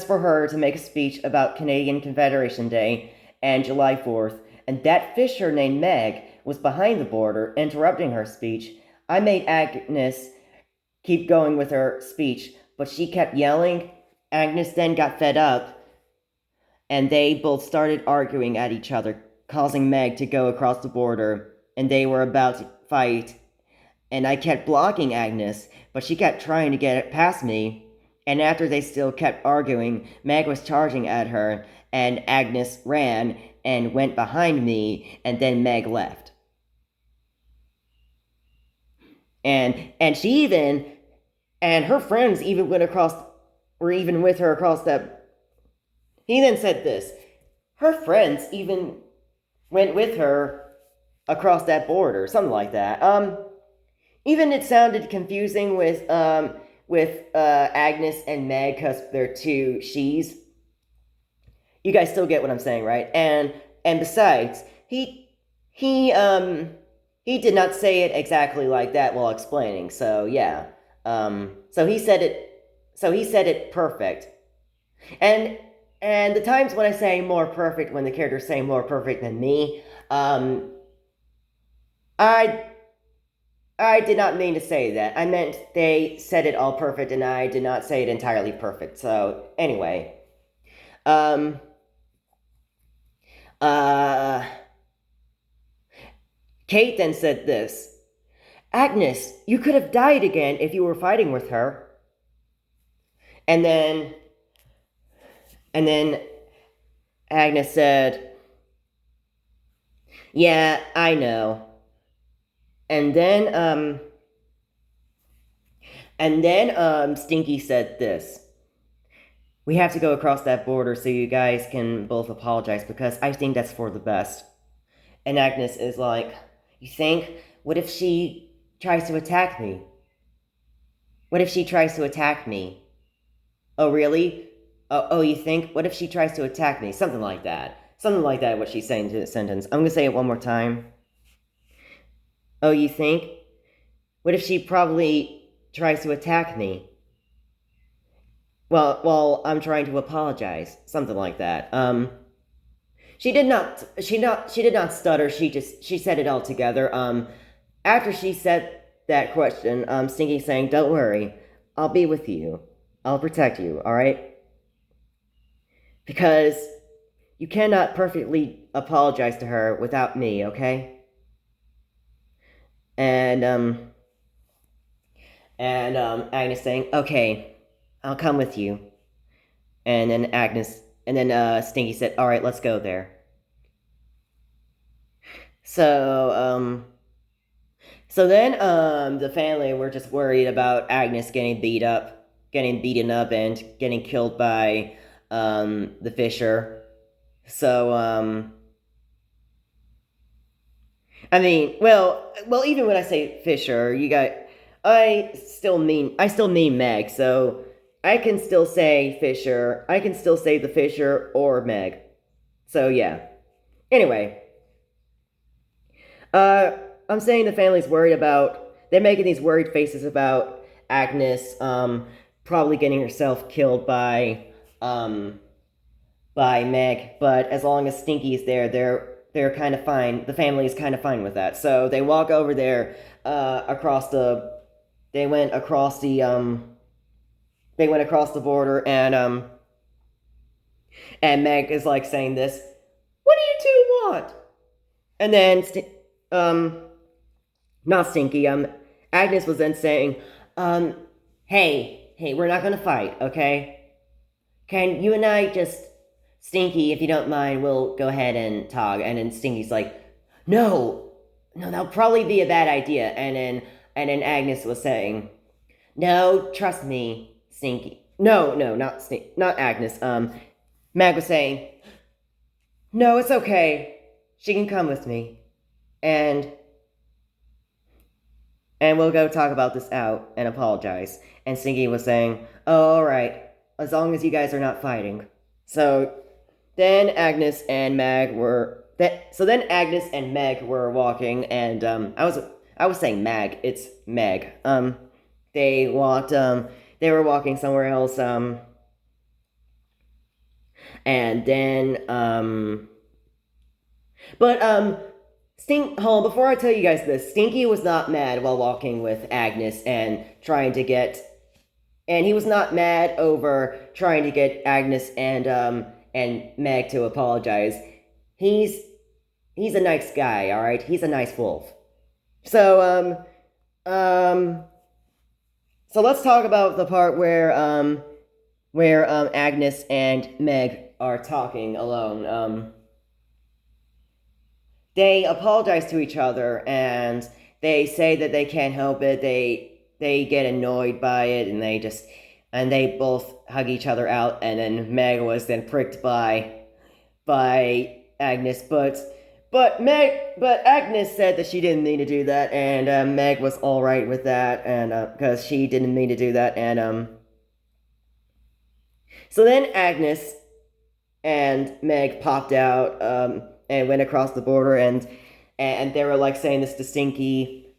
for her to make a speech about Canadian Confederation Day and July 4th, and that Fisher named Meg was behind the border, interrupting her speech. I made Agnes keep going with her speech, but she kept yelling. Agnes then got fed up, and they both started arguing at each other, causing Meg to go across the border, and they were about to fight. And I kept blocking Agnes, but she kept trying to get it past me. And after they still kept arguing, Meg was charging at her, and Agnes ran and went behind me, and then Meg left. And she even and her friends even were even with her across that. He then said this. Her friends even went with her across that border, something like that. Even it sounded confusing with Agnes and Meg because they're two she's. You guys still get what I'm saying, right? And besides, he did not say it exactly like that while explaining. So yeah. So he said it. So he said it perfect. And and the times when I say more perfect, when the characters say more perfect than me, I I did not mean to say that. I meant they said it all perfect, and I did not say it entirely perfect. So anyway, um, uh, Kate then said this. Agnes, you could have died again if you were fighting with her. And then, and then Agnes said, "Yeah, I know." And then, Stinky said this. "We have to go across that border so you guys can both apologize because I think that's for the best." And Agnes is like, "You think? What if she tries to attack me? What if she tries to attack me?" "Oh, really? Oh, you think? What if she tries to attack me?" Something like that. Something like that, what she's saying to the sentence. I'm gonna say it one more time. "Oh, you think? What if she probably tries to attack me? Well, I'm trying to apologize." Something like that. She did not stutter. She said it all together. After she said that question, Stinky saying, "Don't worry, I'll be with you. I'll protect you, alright? Because you cannot perfectly apologize to her without me, okay?" And, Agnes saying, "Okay, I'll come with you." And then Stinky said, "Alright, let's go there." So, the family were just worried about Agnes getting beaten up, and getting killed by, the Fisher. So, I mean, even when I say Fisher, I still mean Meg, so I can still say Fisher, I can still say the Fisher or Meg. So, yeah. Anyway, Uh, I'm saying the family's worried about. They're making these worried faces about Agnes, probably getting herself killed um, by Meg. But as long as Stinky's there, they're kind of fine. The family is kind of fine with that. So they walk over there, across the. They went across the They went across the border, and Meg is like saying this. "What do you two want?" And then um not Stinky. Agnes was then saying, um, hey, we're not gonna fight, okay? Can you and I just, Stinky, if you don't mind, we'll go ahead and talk." And then Stinky's like, "No, no, that'll probably be a bad idea." And then Agnes was saying, "No, trust me, Stinky." No, no, not Agnes. Mag was saying, "No, it's okay. She can come with me, and we'll go talk about this out and apologize." And Stinky was saying, "Oh, alright, as long as you guys are not fighting." So then Agnes and Meg were walking, and I was saying Mag, it's Meg. They walked they were walking somewhere else, and then but before I tell you guys this, Stinky was not mad while walking with Agnes and trying to get, and he was not mad over trying to get Agnes and Meg to apologize. He's he's a nice guy, all right. He's a nice wolf. So so let's talk about the part where Agnes and Meg are talking alone. They apologize to each other, and they say that they can't help it. They get annoyed by it, and they both hug each other out. And then Meg was then pricked by Agnes, but Agnes said that she didn't mean to do that, and Meg was all right with that, and because she didn't mean to do that, and so then Agnes and Meg popped out, and went across the border, and they were like saying this to Stinky.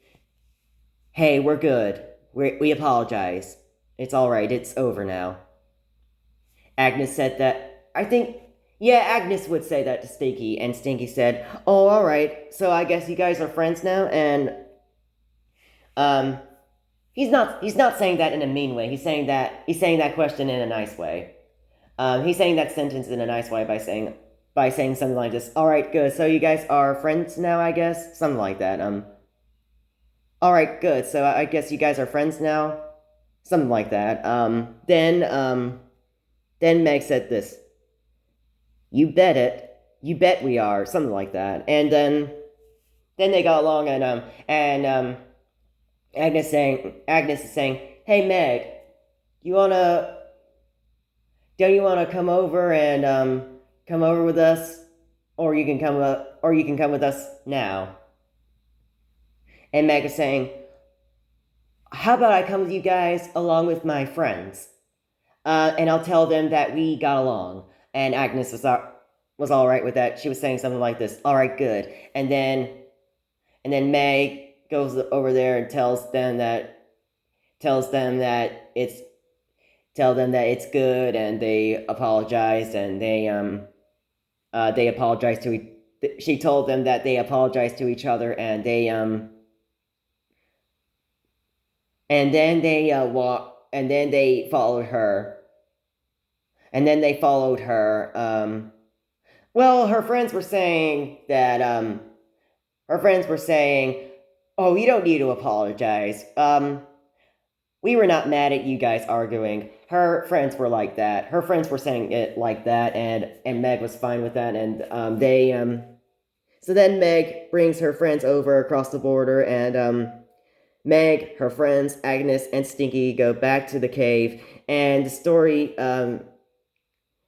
"Hey, we're good. We apologize. It's all right. It's over now." Agnes said that. I think, yeah, Agnes would say that to Stinky, and Stinky said, "Oh, all right. So I guess you guys are friends now." And um, he's not saying that in a mean way. He's saying that question in a nice way. He's saying that sentence in a nice way by saying something like this. "All right, good. So you guys are friends now, I guess." Something like that. All right, good. So I guess you guys are friends now. something like that. Then Meg said this. You bet it. You bet we are. Something like that. And then they got along, and Agnes is saying, "Hey Meg, you wanna don't you wanna come over and come over with us, or you can come with us now." And Meg is saying, "How about I come with you guys along with my friends, and I'll tell them that we got along." And Agnes was all right with that. She was saying something like this, "All right, good." And then Meg goes over there and tells them that it's good, and they apologized, and they apologized to she told them that they apologized to each other, and then they and then they followed her. Well, her friends were saying that "Oh, you don't need to apologize. We were not mad at you guys arguing." Her friends were like that. Her friends were saying it like that, and Meg was fine with that. And so then Meg brings her friends over across the border, and Meg, her friends, Agnes, and Stinky go back to the cave, and the story, and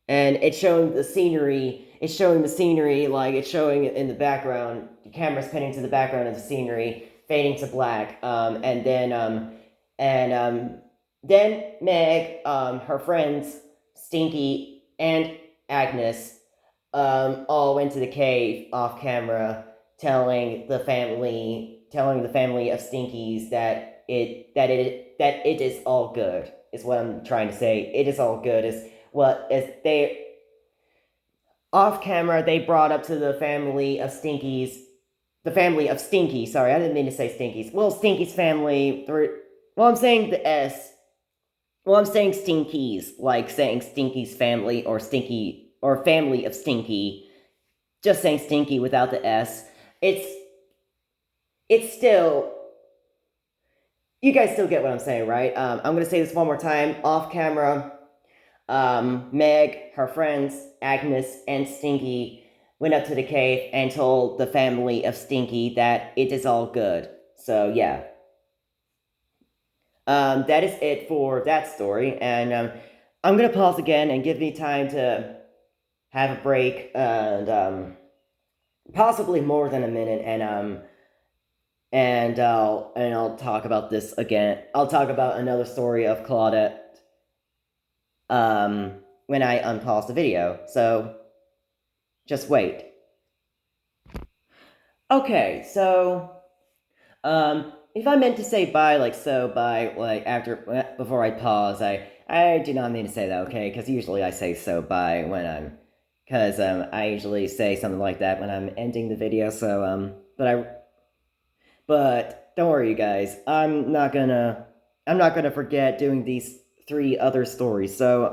it's showing the scenery. It's showing the scenery, like it's showing in the background. The camera's panning to the background of the scenery, fading to black. Then Meg, her friends, Stinky, and Agnes, all went to the cave off camera, telling the family of Stinkies that it is all good. Is what I'm trying to say. It is all good. Is they off camera they brought up to the family of Stinkies, the family of Stinky. Sorry, I didn't mean to say Stinkies. Well, Stinky's family. Well, I'm saying the S. Well, I'm saying Stinkies, like saying Stinky's family or Stinky or family of Stinky. Just saying Stinky without the S. It's still. You guys still get what I'm saying, right? I'm gonna say this one more time off camera. Meg, her friends, Agnes, and Stinky went up to the cave and told the family of Stinky that it is all good. So yeah. That is it for that story, and I'm gonna pause again and give me time to have a break, and possibly more than a minute, and I'll talk about this again. I'll talk about another story of Claudette when I unpause the video. So just wait. Okay, so if I meant to say bye before I pause, I do not mean to say that, okay? Because usually I say so bye when I usually say something like that when I'm ending the video. So but don't worry, you guys. I'm not gonna forget doing these 3 other stories. So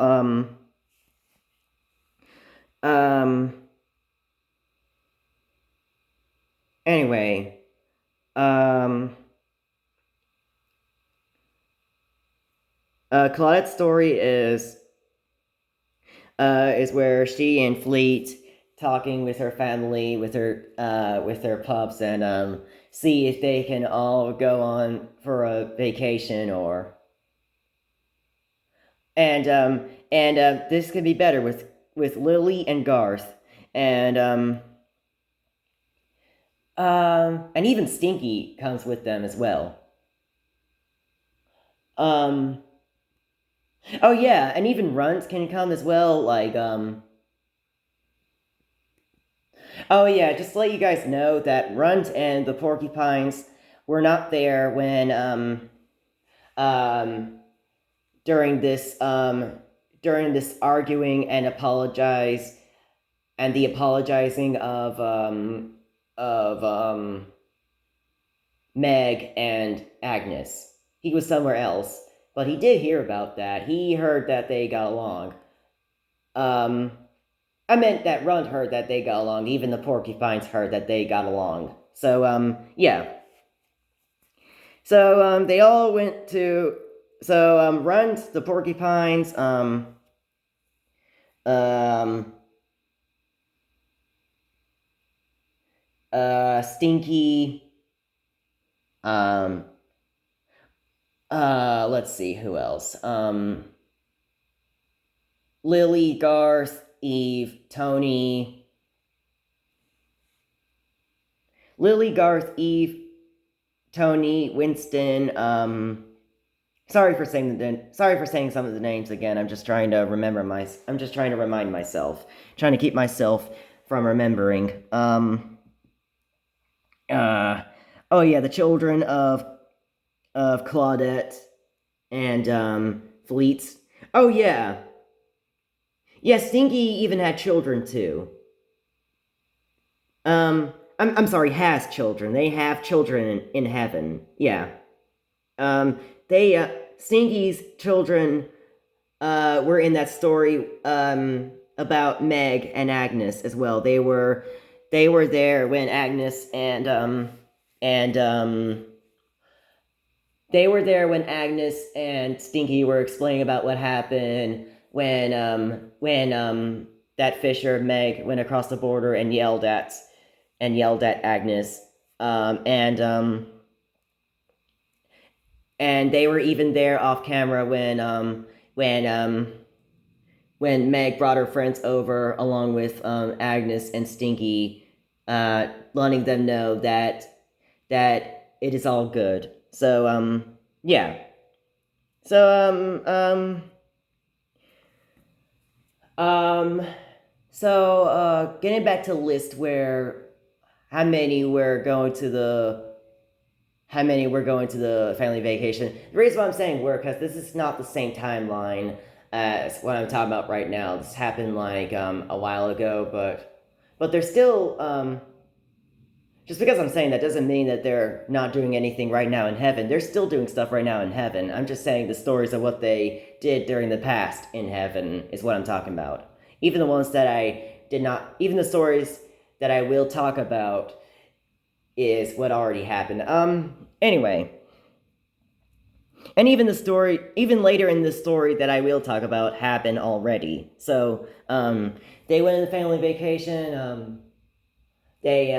anyway, Claudette's story is where she and Fleet talking with her family, with her pups, and see if they can all go on for a vacation, or and this could be better with Lily and Garth, and even Stinky comes with them as well. Oh yeah, and even Runt can come as well, like oh yeah, just to let you guys know that Runt and the Porcupines were not there when um during this arguing and the apologizing of Meg and Agnes. He was somewhere else, but he did hear about that. He heard that they got along. I meant that Runt heard that they got along. Even the Porcupines heard that they got along. So, yeah. So, they all went to Runs the porcupines, um, Stinky, um, let's see, who else? Lily, Garth, Eve, Tony, Lily, Garth, Eve, Tony, Winston, sorry for saying some of the names again. I'm just trying to I'm just trying to remind myself. Trying to keep myself from remembering. Uh oh yeah, the children of Claudette and Fleets. Oh yeah. Yeah, Stinky even had children too. I'm sorry, has children. They have children in heaven. Yeah. They Stinky's children were in that story about Meg and Agnes as well. They were there when Agnes and they were there when Agnes and Stinky were explaining about what happened when that Fisher Meg went across the border and yelled at Agnes um, and um, and they were even there off camera when when Meg brought her friends over along with Agnes and Stinky, letting them know that it is all good. Yeah. So um getting back to the list where how many were going to the how many were going to the family vacation. The reason why I'm saying were because this is not the same timeline as what I'm talking about right now. This happened like a while ago, but they're still just because I'm saying that doesn't mean that they're not doing anything right now in heaven. They're still doing stuff right now in heaven. I'm just saying the stories of what they did during the past in heaven is what I'm talking about. Even the ones that I did not, even the stories that I will talk about is what already happened. Anyway, and even the story, even later in the story that I will talk about, happened already. They went on a family vacation. They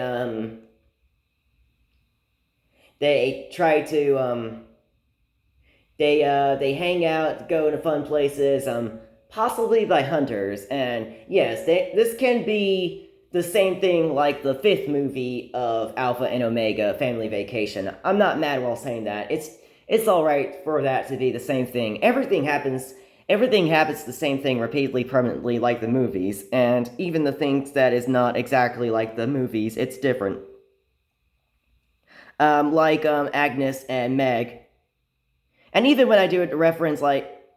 they try to they hang out, go to fun places, possibly by hunters. And yes, this can be the same thing like the fifth movie of Alpha and Omega, Family Vacation. I'm not mad while saying that. It's all right for that to be the same thing. Everything happens the same thing repeatedly, permanently, like the movies, and even the things that is not exactly like the movies, it's different. Agnes and Meg. And even when I do a reference,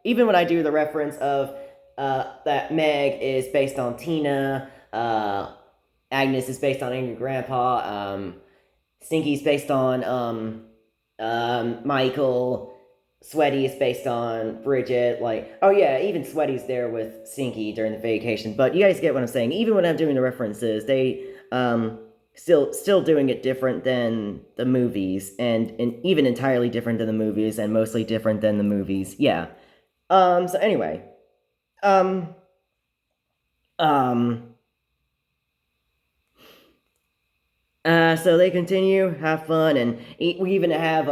even when I do the reference of that Meg is based on Tina, Agnes is based on Angry Grandpa, Stinky's based on Michael, Sweaty is based on Bridget. Like, oh yeah, even Sweaty's there with Stinky during the vacation. But you guys get what I'm saying. Even when I'm doing the references, they still doing it different than the movies, and even entirely different than the movies, and mostly different than the movies. Yeah. So anyway, um, um, so they continue, have fun, and we even have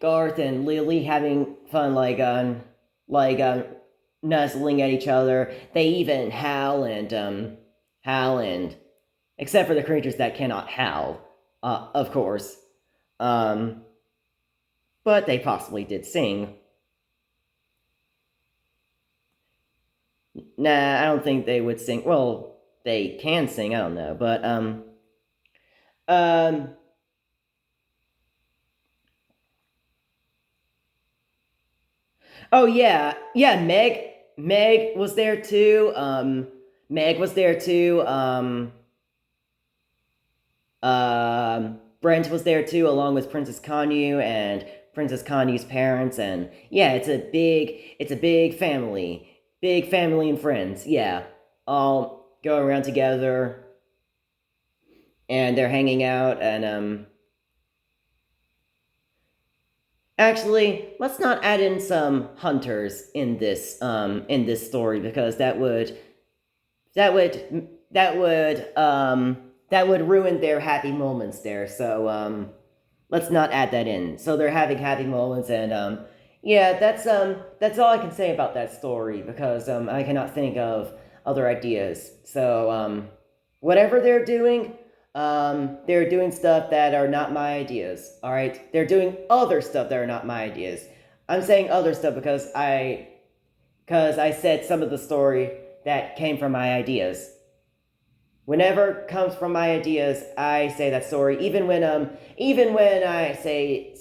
Garth and Lily having fun, like nuzzling at each other. They even howl and except for the creatures that cannot howl, of course. Um, but they possibly did sing. Nah, I don't think they would sing. Well, they can sing. I don't know, but um, oh yeah, yeah. Meg was there too. Meg was there too. Brent was there too, along with Princess Conyu and Princess Kanyu's parents, and yeah, it's a big family and friends. Yeah, all going around together, and they're hanging out, Actually, let's not add in some hunters in this story because that would that would ruin their happy moments there. So let's not add that in. So they're having happy moments, and yeah, that's all I can say about that story because I cannot think of other ideas. So whatever they're doing stuff that are not my ideas. All right, they're doing other stuff that are not my ideas. I'm saying other stuff because I said some of the story that came from my ideas. Whenever it comes from my ideas, I say that story. Even when I say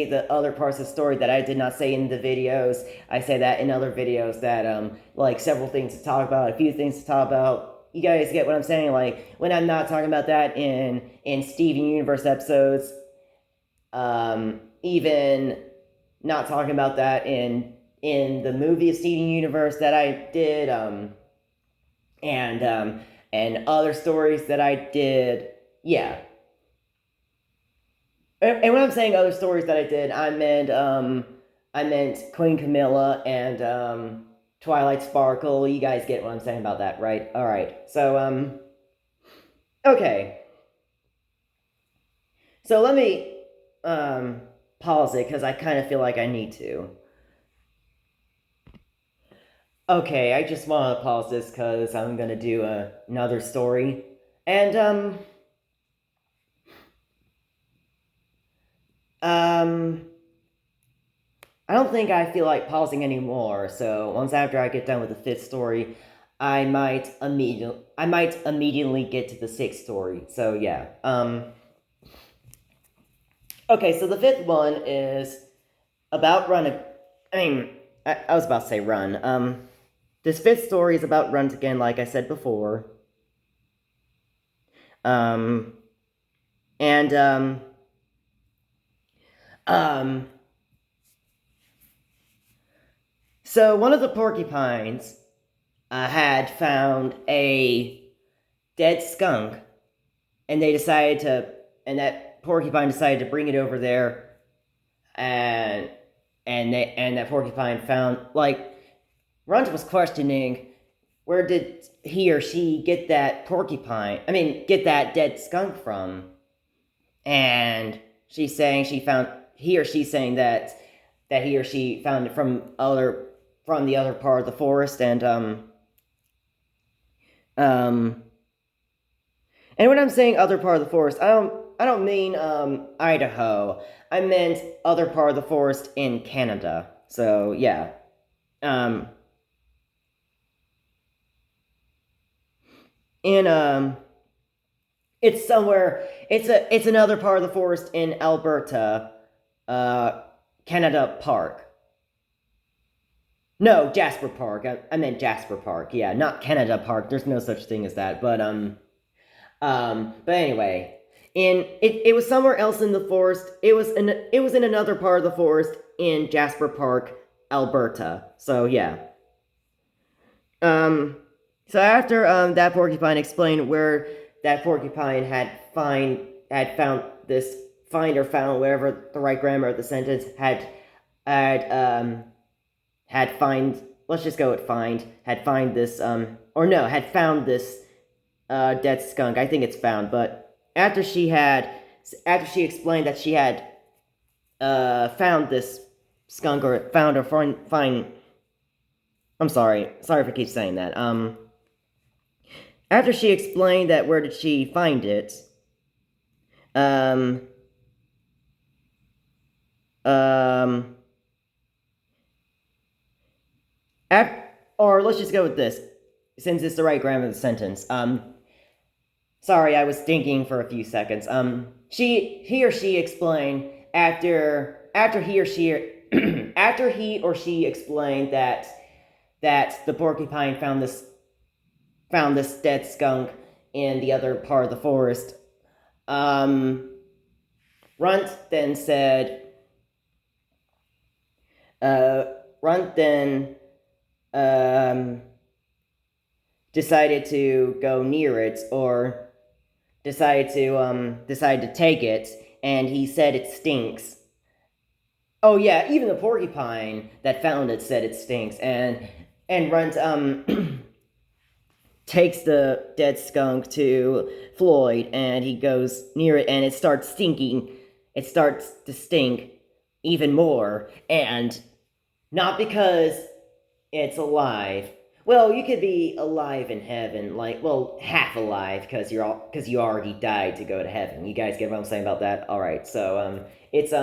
the other parts of the story that I did not say in the videos, I say that in other videos that like several things to talk about, a few things to talk about. You guys get what I'm saying? Like when I'm not talking about that in Steven Universe episodes, even not talking about that in the movie of Steven Universe that I did, and other stories that I did. Yeah, and when I'm saying other stories that I did, I meant Queen Camilla and Twilight Sparkle. You guys get what I'm saying about that, right? All right. So okay. So let me pause it because I kind of feel like I need to. Okay, I just want to pause this because I'm gonna do another story, and um, I don't think I feel like pausing anymore. So once after I get done with the fifth story, I might immediately get to the sixth story. So yeah. Okay, so the fifth one is about Run. I mean, I was about to say Run. This fifth story is about Runt again, like I said before. Um, and um, so one of the porcupines had found a dead skunk, and that porcupine decided to bring it over there, and that porcupine found like Runt was questioning where did he or she get that porcupine? I mean, get that dead skunk from? And she's saying she found he or she's saying that he or she found it from the other part of the forest, um and when I'm saying other part of the forest, I don't mean Idaho. I meant other part of the forest in Canada. So yeah. Um in It's somewhere. It's another part of the forest in Alberta, uh, Canada Park. No, Jasper Park. I meant Jasper Park. Yeah, not Canada Park. There's no such thing as that. But anyway, it was somewhere else in the forest. It was in another part of the forest in Jasper Park, Alberta. So yeah. Um, so after that porcupine explained where that porcupine had found this find or found whatever the right grammar of the sentence had had find let's just go with find had find this or no had found this dead skunk. I think it's found, but after she explained that she had found this skunk or found or find I'm sorry if I keep saying that. After she explained that where did she find it, um, um, or let's just go with this, since it's the right grammar of the sentence. Sorry, I was thinking for a few seconds. He or she explained after he or she after he or she explained that the porcupine found this dead skunk in the other part of the forest. Runt then said, uh, Runt then um, decided to go near it or decided to take it, and he said it stinks. Oh yeah, even the porcupine that found it said it stinks, and runs takes the dead skunk to Floyd, and he goes near it, and it starts stinking. It starts to stink even more, and not because it's alive. Well, you could be alive in heaven, like, well, half alive, because you already died to go to heaven. You guys get what I'm saying about that? All right. So it's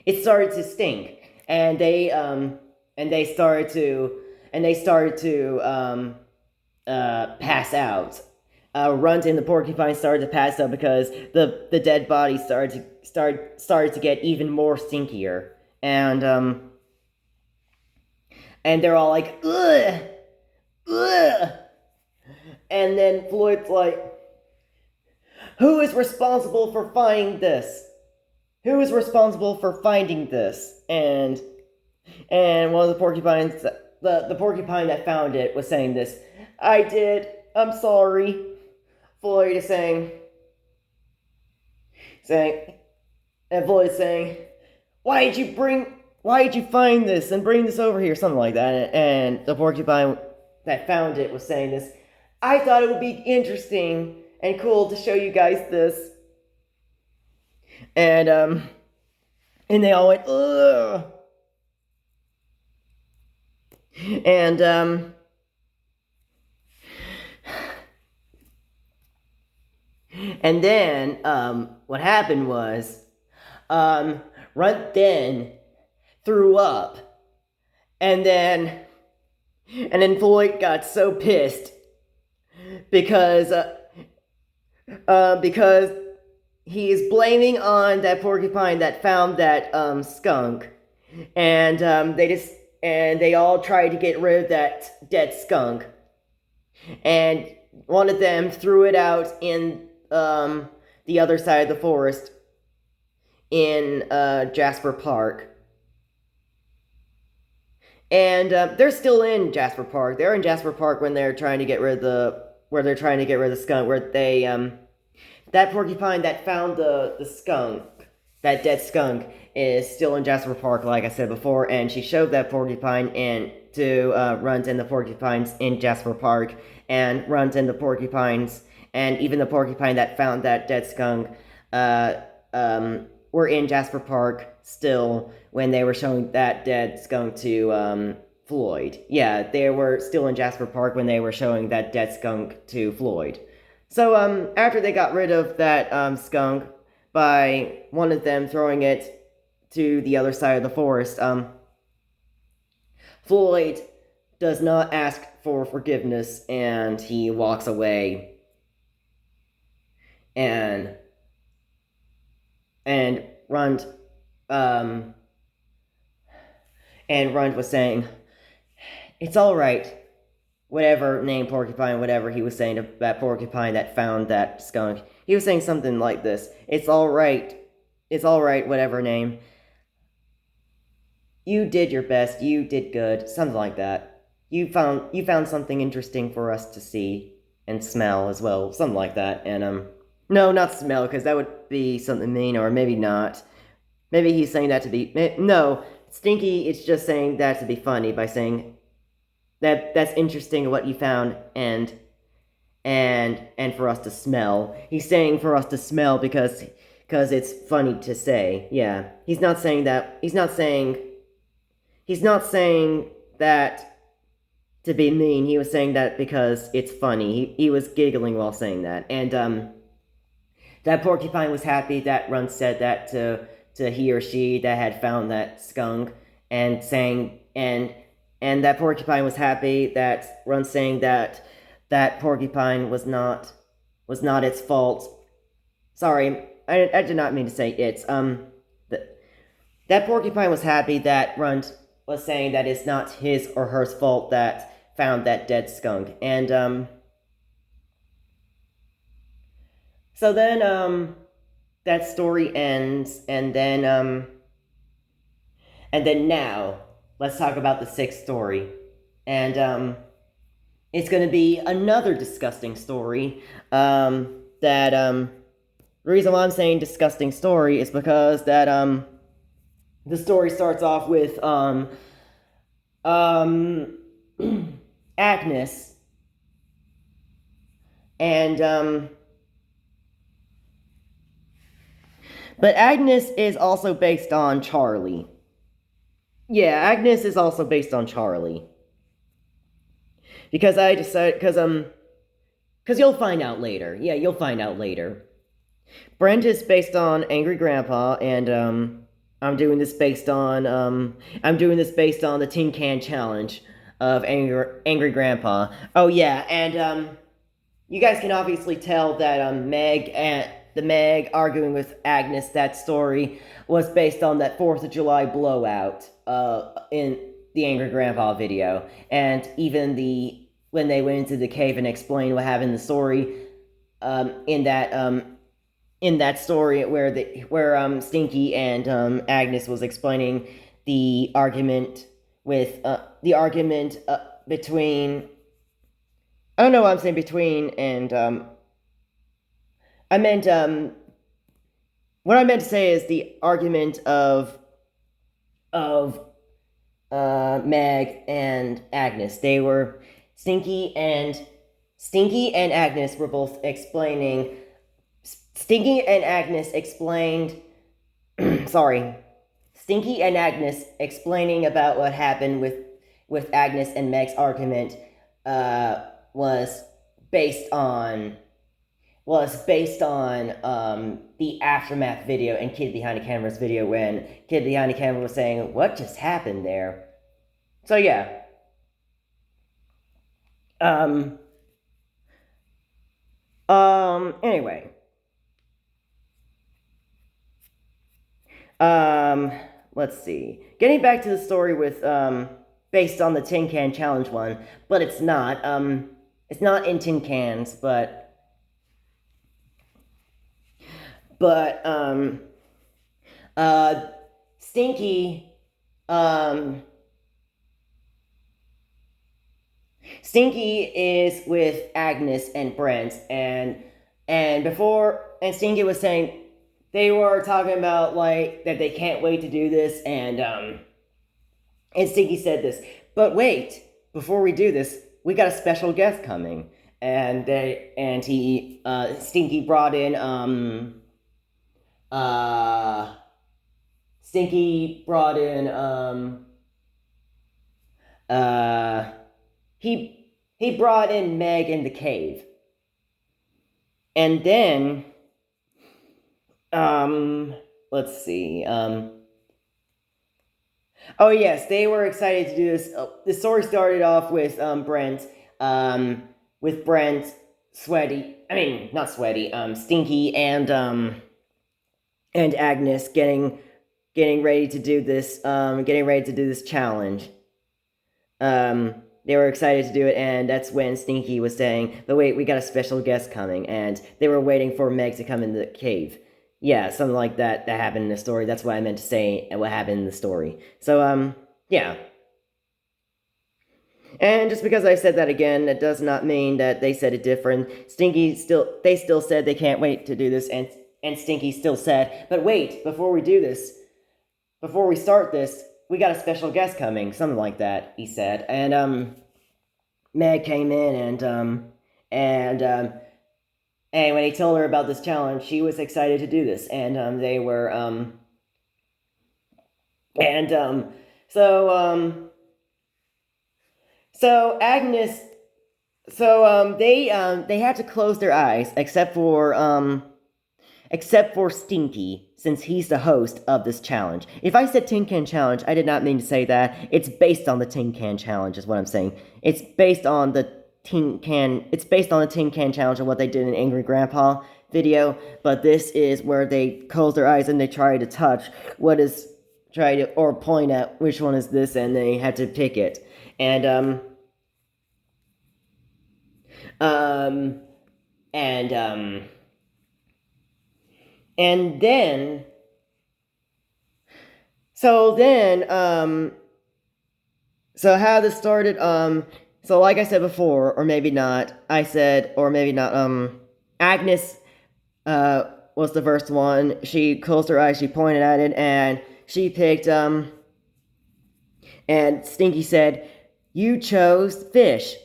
it started to stink, and they started to pass out. Runt and the porcupine started to pass out because the dead body started to get even more stinkier, and they're all like, ugh, ugh. And then Floyd's like, who is responsible for finding this? Who is responsible for finding this? And one of the porcupines, the porcupine that found it, was saying this. I did. I'm sorry. Floyd is saying, and Floyd is saying, why did you find this and bring this over here? Something like that. And the porcupine that found it was saying this. I thought it would be interesting and cool to show you guys this. And they all went, ugh. And and then what happened was Runt then threw up, and then Floyd got so pissed because he is blaming on that porcupine that found that skunk, and they all tried to get rid of that dead skunk, and one of them threw it out in the other side of the forest in Jasper Park. And they're still in Jasper Park. They're in Jasper Park when they're trying to get rid of the skunk. Where they that porcupine that found the skunk, that dead skunk, is still in Jasper Park, like I said before. And she showed that porcupine to Runt and the porcupines in Jasper Park, and Runt and the porcupines, and even the porcupine that found that dead skunk, were in Jasper Park still when they were showing that dead skunk to Floyd. Yeah, they were still in Jasper Park when they were showing that dead skunk to Floyd. So after they got rid of that skunk by one of them throwing it to the other side of the forest, Floyd does not ask for forgiveness, and he walks away. And Runt was saying, it's all right. Whatever name porcupine, whatever he was saying to that porcupine that found that skunk, he was saying something like this: it's all right, whatever name. You did your best, you did good, something like that. You found something interesting for us to see and smell as well, something like that. And no, not smell, because that would be something mean, or maybe not. Maybe he's saying that to be no. Stinky is just saying that to be funny by saying that's interesting what you found, and for us to smell. He's saying for us to smell because it's funny to say. Yeah, he's not saying that. He's not saying that to be mean. He was saying that because it's funny. He was giggling while saying that, and that porcupine was happy that Runt said that to he or she that had found that skunk, and that porcupine was happy that Runt saying that porcupine was not its fault. Sorry, I did not mean to say it's that porcupine was happy that Runt was saying that it's not his or her fault that found that dead skunk. And so then that story ends, and then now let's talk about the sixth story. And it's going to be another disgusting story. The reason why I'm saying disgusting story is because that the story starts off with um, Agnes, and but Agnes is also based on Charlie. Yeah, Agnes is also based on Charlie. Because I decided, because you'll find out later. Yeah, you'll find out later. Brent is based on Angry Grandpa, and I'm doing this based on the Tin Can Challenge of Angry Grandpa. Oh yeah, and you guys can obviously tell that Meg arguing with Agnes, that story was based on that 4th of July blowout in the Angry Grandpa video, and even when they went into the cave and explained what happened in the story, in that story where Stinky and Agnes was explaining the argument between, I don't know what I'm saying between, and I meant what I meant to say is the argument of Meg and Agnes. They were Stinky and Agnes were both explaining. Stinky and Agnes explained. Sorry, Stinky and Agnes explaining about what happened with Agnes and Meg's argument was based on the aftermath video and Kid Behind the Camera's video, when Kid Behind the Camera was saying, "What just happened there?" So yeah. Anyway. Let's see. Getting back to the story with based on the Tin Can Challenge one, but it's not. It's not in tin cans, but Stinky Stinky is with Agnes and Brent, and Stinky was saying they were talking about like that they can't wait to do this, and Stinky said this, but wait, before we do this, we got a special guest coming, and Stinky brought in Stinky brought in he brought in Meg in the cave. And then let's see. Oh yes, they were excited to do this. The story started off with Brent, Sweaty. I mean, not Sweaty. Stinky and Agnes getting ready to do this. Getting ready to do this challenge. They were excited to do it, and that's when Stinky was saying, "But wait, we got a special guest coming," and they were waiting for Meg to come in the cave. Yeah, something like that happened in the story. That's what I meant to say, and what happened in the story. So, yeah. And just because I said that again, that does not mean that they said it different. They still said they can't wait to do this, and Stinky still said, "But wait, before we start this, we got a special guest coming," something like that, he said. And, Meg came in, and when he told her about this challenge, she was excited to do this, and, they were, so Agnes, they had to close their eyes, except for Stinky, since he's the host of this challenge. If I said Tin Can Challenge, I did not mean to say that. It's based on the Tin Can Challenge, is what I'm saying. It's based on the Tin Can Challenge and what they did in Angry Grandpa video, but this is where they close their eyes and they try to touch or point at which one is this, and they had to pick it. And, so how this started, so like I said before, or maybe not, Agnes, was the first one. She closed her eyes, she pointed at it, and she picked, and Stinky said, "You chose fish."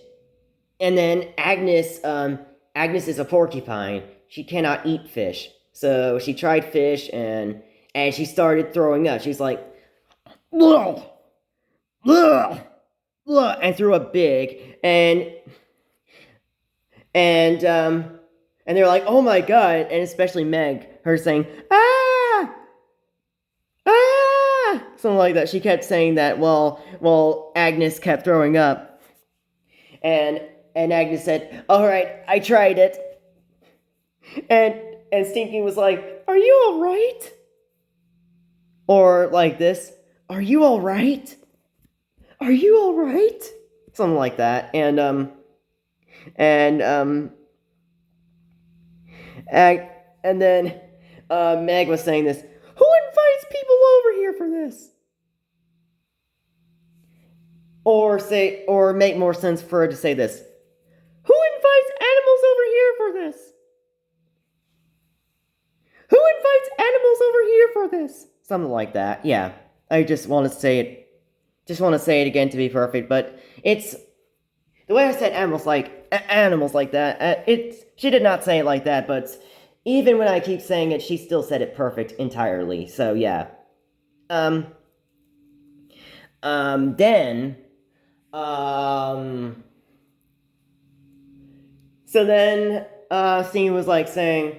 And then Agnes is a porcupine. She cannot eat fish. So she tried fish and she started throwing up. She's like, "Ugh, ugh, ugh," and threw up big. And they're like, "Oh my god!" And especially Meg, her saying, "Ah, ah," something like that. She kept saying that while Agnes kept throwing up. And Agnes said, "All right, I tried it." And Stinky was like, "Are you all right?" Or like this, "Are you all right? Are you all right?" Something like that. And and then Meg was saying this. "Who invites people over here for this?" Or make more sense for her to say this. "Who invites animals over here for this? Who invites animals over here for this?" Something like that. Yeah. I just want to say it. Just want to say it again to be perfect, but it's the way I said animals like that. She did not say it like that, but even when I keep saying it, she still said it perfect entirely. So yeah. Um. Then. Um. So then, Steen was like saying,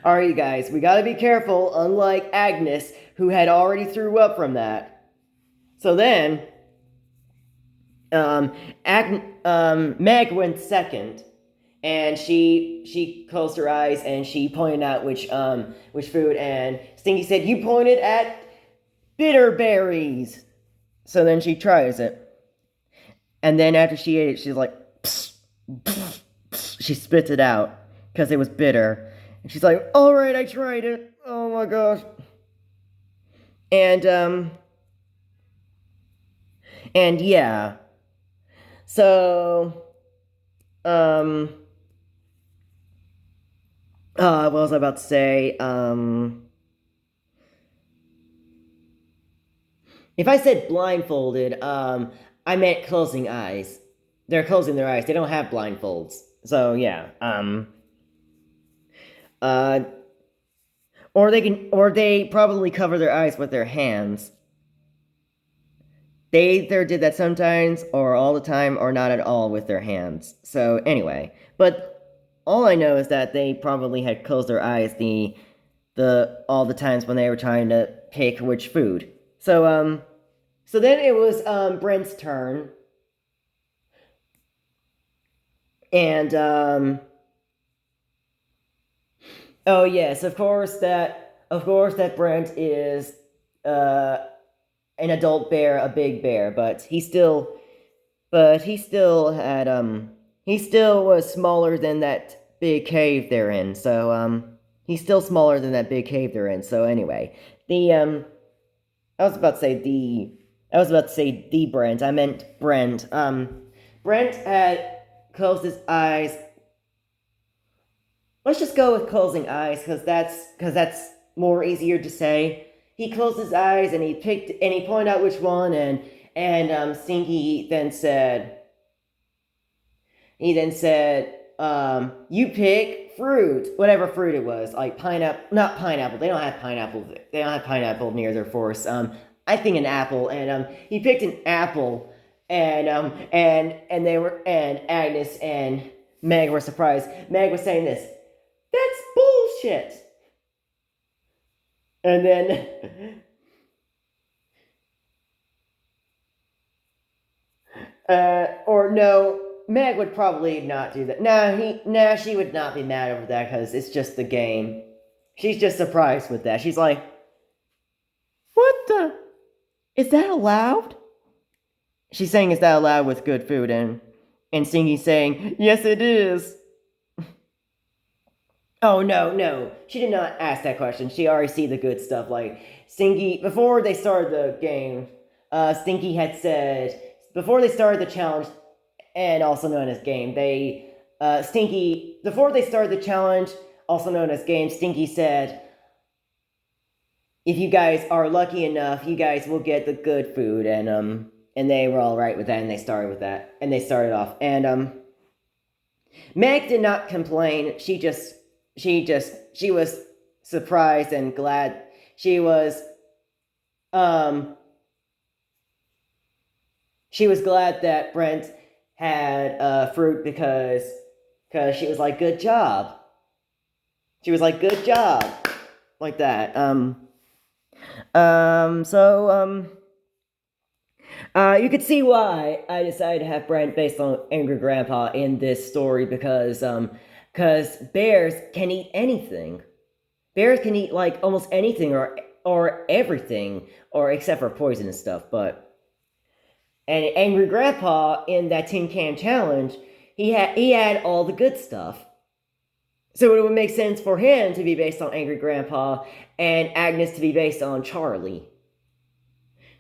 "All right, you guys, we gotta be careful. Unlike Agnes, who had already threw up from that." So then, Meg went second, and she closed her eyes and she pointed out which food, and Stinky said, "You pointed at bitter berries." So then she tries it, and then after she ate it, she's like, "Psst, psst, psst." She spits it out because it was bitter, and she's like, "All right, I tried it. Oh my gosh." And yeah, so um what was I about to say? If I said blindfolded, I meant closing eyes. They're closing their eyes. They don't have blindfolds. So yeah. Uh, or they probably cover their eyes with their hands. They either did that sometimes, or all the time, or not at all with their hands. So anyway, but all I know is that they probably had closed their eyes the all the times when they were trying to pick which food. So then it was Brent's turn, and oh yes, of course that Brent is uh an adult bear, a big bear, but he still was smaller than that big cave they're in. So he's still smaller than that big cave they're in. So anyway, the I was about to say the Brent. I meant Brent. Brent had closed his eyes. Let's just go with closing eyes because that's more easier to say. He closed his eyes and he pointed out which one, and Stinky then said "You pick fruit, whatever fruit it was, like pineapple, not pineapple. They don't have pineapple. They don't have pineapple near their forest. I think an apple, and he picked an apple, and Agnes and Meg were surprised. Meg was saying this, "That's bullshit," and then or no, Meg would probably not do that. She would not be mad over that because it's just the game. She's just surprised with that. She's like, "What the? Is that allowed?" She's saying, "Is that allowed with good food?" And Stingy's saying, "Yes, it is." Oh no, she did not ask that question. She already see the good stuff. Like Stinky, before they started the game, Stinky had said before they started the challenge, and also known as game, Stinky before they started the challenge, also known as game, Stinky said, if you guys are lucky enough, you guys will get the good food. And they were all right with that, and they started with that, and they started off. And Meg did not complain. She was surprised and glad. Um she was glad that Brent had fruit because she was like, good job. She was like, good job, like that. So you could see why I decided to have Brent based on Angry Grandpa in this story because bears can eat anything. Bears can eat like almost anything or everything or except for poison and stuff. But and Angry Grandpa in that Tin Can Challenge, he had all the good stuff. So it would make sense for him to be based on Angry Grandpa and Agnes to be based on Charlie.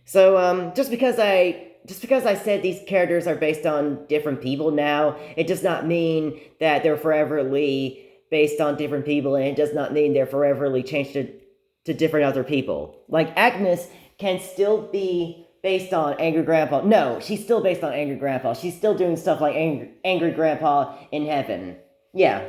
So just because I said these characters are based on different people now, it does not mean that they're foreverly based on different people, and it does not mean they're foreverly changed to different other people. Like Agnes can still be based on Angry Grandpa. No, she's still based on Angry Grandpa. She's still doing stuff like Angry Grandpa in Heaven. Yeah.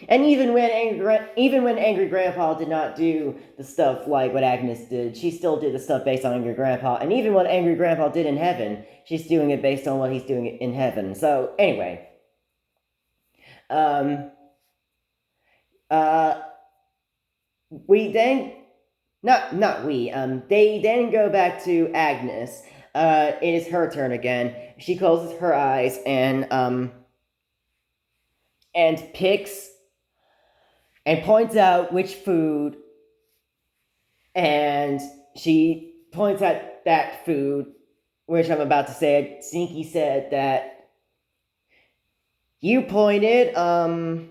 And even when Angry Grandpa did not do the stuff like what Agnes did, she still did the stuff based on Angry Grandpa. And even what Angry Grandpa did in Heaven, she's doing it based on what he's doing in Heaven. So anyway, um, uh, we then not we they then go back to Agnes. It is her turn again. She closes her eyes and picks and points out which food, and she points at that food, which I'm about to say. Stinky said that you pointed, um,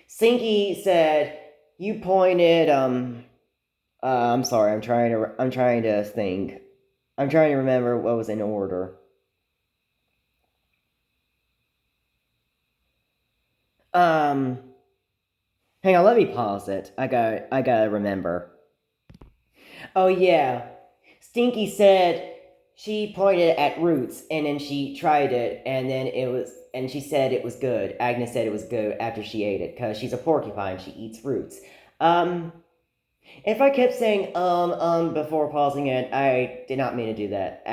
Stinky said you pointed, I'm sorry, I'm trying to think. I'm trying to remember what was in order. Um, Hang on, let me pause it. I gotta remember. Oh yeah, Stinky said she pointed at Roots, and then she tried it, and she said it was good. Agnes said it was good after she ate it, because she's a porcupine, she eats roots. Um, if I kept saying before pausing it, I did not mean to do that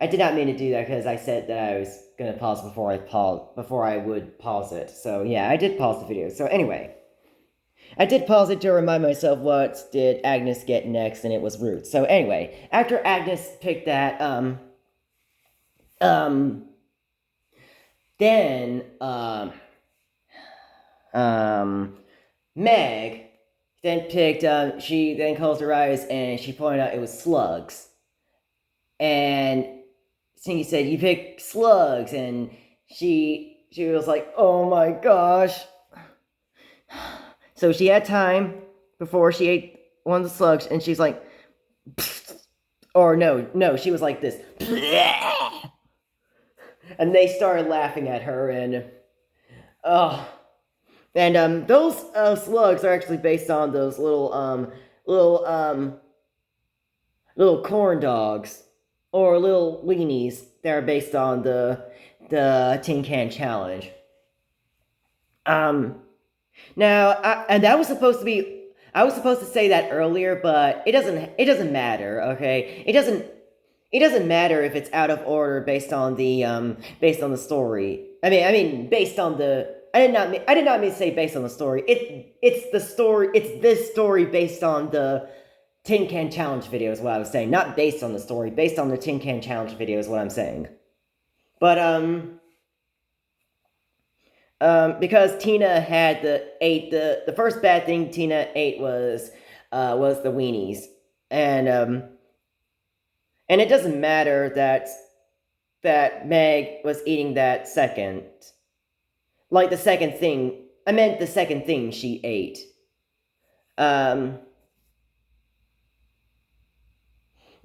I did not mean to do that because I said that I was gonna pause before I would pause it. So yeah, I did pause the video. So anyway. I did pause it to remind myself what did Agnes get next, and it was Roots. So anyway, after Agnes picked that, um, then, Meg then picked, she then closed her eyes and she pointed out it was slugs. And Stinky said, you picked slugs, and she was like, oh my gosh. So she had time before she ate one of the slugs, and she's like, or no, she was like this. And they started laughing at her, and those slugs are actually based on those little corn dogs or little weenies that are based on the Tin Can Challenge. Now, and that was supposed to be. I was supposed to say that earlier, but it doesn't matter. Okay, it doesn't matter if it's out of order based on the story. I mean based on the. I did not mean to say based on the story. It's the story. It's this story based on the Tin Can Challenge video is what I was saying. Not based on the story. Based on the Tin Can Challenge video is what I'm saying. But because Tina ate the first bad thing Tina ate was the weenies, and it doesn't matter that Meg was eating that second, like the second thing. I meant the second thing she ate.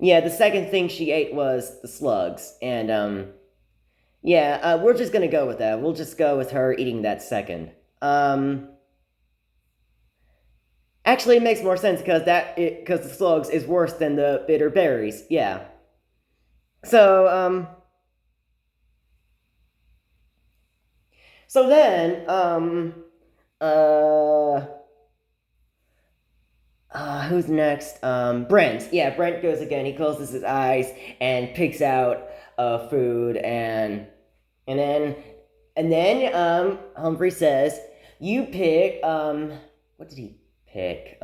Yeah, the second thing she ate was the slugs, Yeah, we're just gonna go with that. We'll just go with her eating that second. Actually, it makes more sense because the slugs is worse than the bitter berries. Yeah. So so then uh who's next? Brent. Yeah, Brent goes again. He closes his eyes and picks out food, and then Humphrey says, "You pick." What did he pick?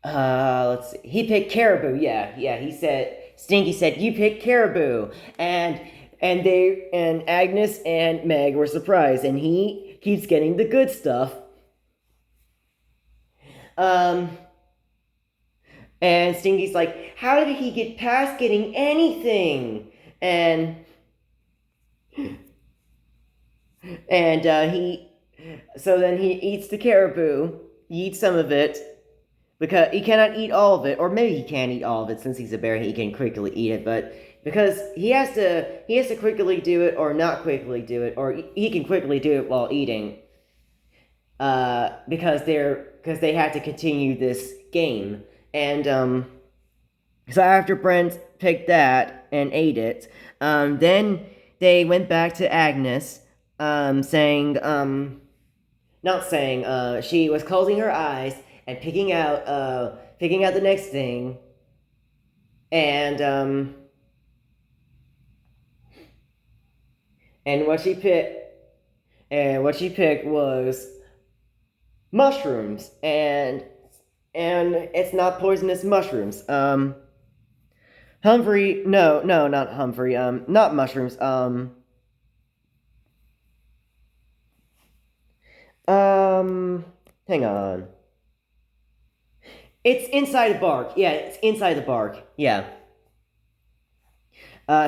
Let's see. He picked caribou. Yeah, yeah. He said Stinky said you picked caribou, and Agnes and Meg were surprised, and he keeps getting the good stuff. Um, and Stinky's like, how did he get past getting anything? And he so then he eats the caribou. He eats some of it because he cannot eat all of it, or maybe he can eat all of it since he's a bear. He can quickly eat it, but because he has to quickly do it or not quickly do it, or he can quickly do it while eating. Because they have to continue this game, and so after Brent picked that and ate it, then they went back to Agnes, saying, not saying, she was closing her eyes and picking out the next thing, and and what she picked was mushrooms, and it's not poisonous mushrooms. Humphrey, no, no, not Humphrey. Not mushrooms. Um, Hang on. It's inside the bark. Yeah, it's inside the bark. Yeah.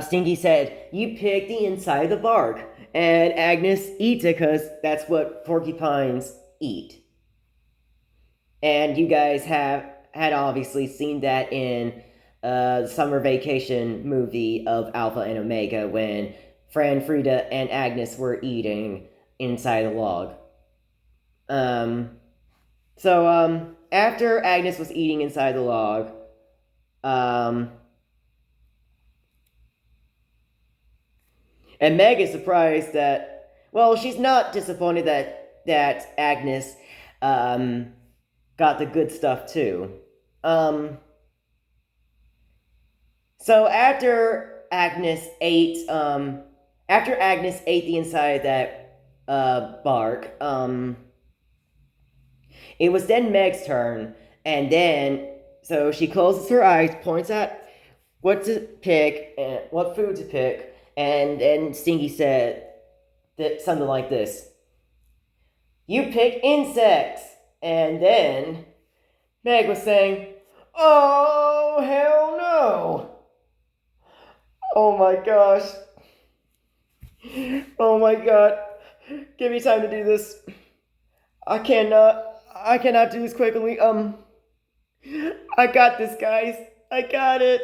Stinky said, "You picked the inside of the bark," and Agnes eats it because that's what porcupines eat. And you guys have had obviously seen that in the summer vacation movie of Alpha and Omega when Fran, Frida, and Agnes were eating inside the log. Um, After Agnes was eating inside the log, um, and Meg is surprised that, well, she's not disappointed that Agnes um, got the good stuff too. Um, so after Agnes ate the inside of that bark, it was then Meg's turn, and then so she closes her eyes, points at what to pick, and what food to pick, and then Stinky said that something like this: "You pick insects," and then Meg was saying, "Oh hell no! Oh my gosh! Oh my god! Give me time to do this. I cannot. I cannot do this quickly. I got this, guys. I got it."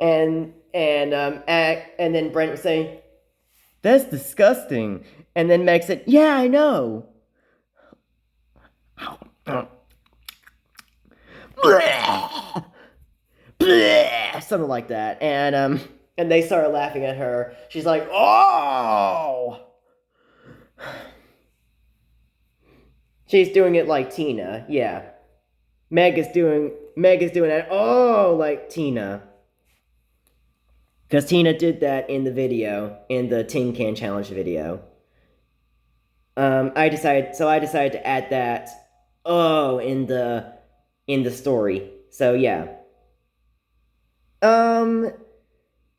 And then Brent was saying, "That's disgusting." And then Meg said, "Yeah, I know." Something like that. And they started laughing at her. She's like, "Oh." She's doing it like Tina. Yeah. Meg is doing it, oh, like Tina. Because Tina did that in the video, in the Tin Can Challenge video. I decided to add that oh in the story. So yeah. Um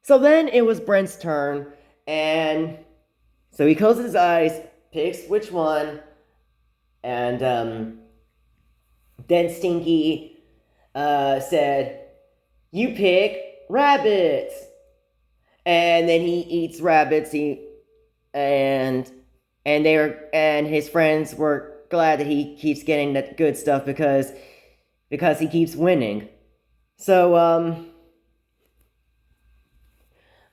so then it was Brent's turn, and so he closes his eyes, picks which one, and then Stinky said, "You pick rabbits." And then he eats rabbits. And and his friends were glad that he keeps getting that good stuff because he keeps winning. So,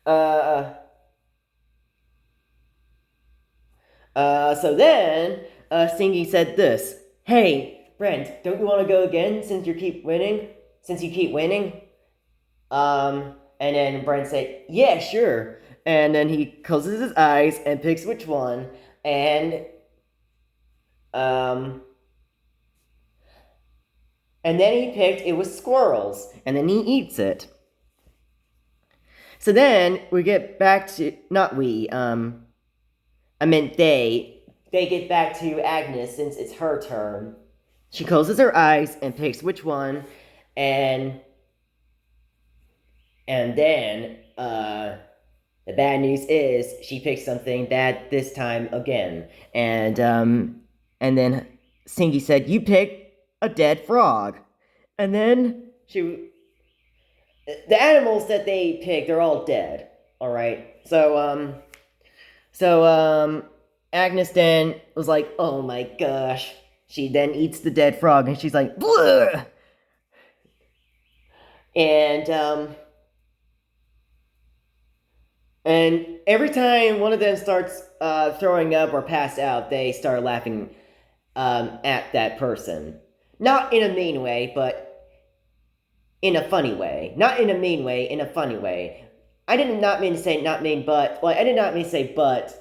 uh, so then, Stinky said this. Hey, Brent, don't you want to go again since you keep winning? Since you keep winning? And then Brent said, yeah, sure. And then he closes his eyes and picks which one. And, um, and then he picked, it was squirrels. And then he eats it. So then we get back to, not we, I meant they get back to Agnes since it's her turn. She closes her eyes and picks which one, and then the bad news is she picks something bad this time again, and then Stinky said, "You picked a dead frog," and then the animals that they picked, they're all dead. All right, so Agnes then was like, "Oh my gosh." She then eats the dead frog, and she's like, "Bleh!" And every time one of them starts throwing up or pass out, they start laughing at that person. Not in a mean way, but in a funny way. Not in a mean way, in a funny way. I did not mean to say not mean, but I did not mean to say but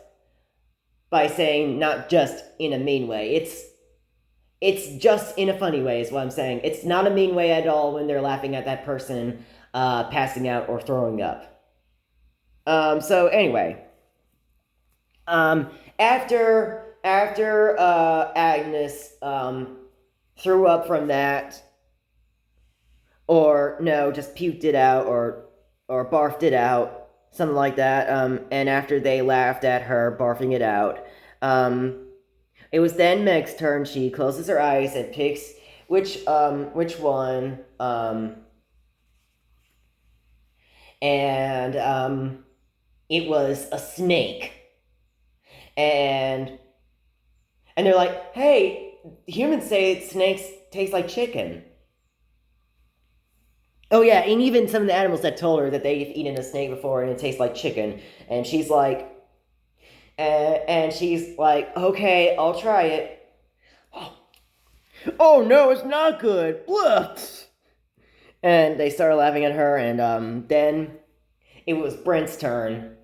by saying not just in a mean way. It's just in a funny way is what I'm saying. It's not a mean way at all when they're laughing at that person passing out or throwing up. So anyway, after Agnes threw up from that, or no, just puked it out, or barfed it out, something like that. And after they laughed at her barfing it out, it was then Meg's turn. She closes her eyes and picks which one, and it was a snake. And they're like, hey, humans say snakes taste like chicken. Oh yeah, and even some of the animals that told her that they've eaten a snake before and it tastes like chicken, and she's like, okay, I'll try it. Oh no, it's not good. Blah. And they started laughing at her, and then it was Brent's turn.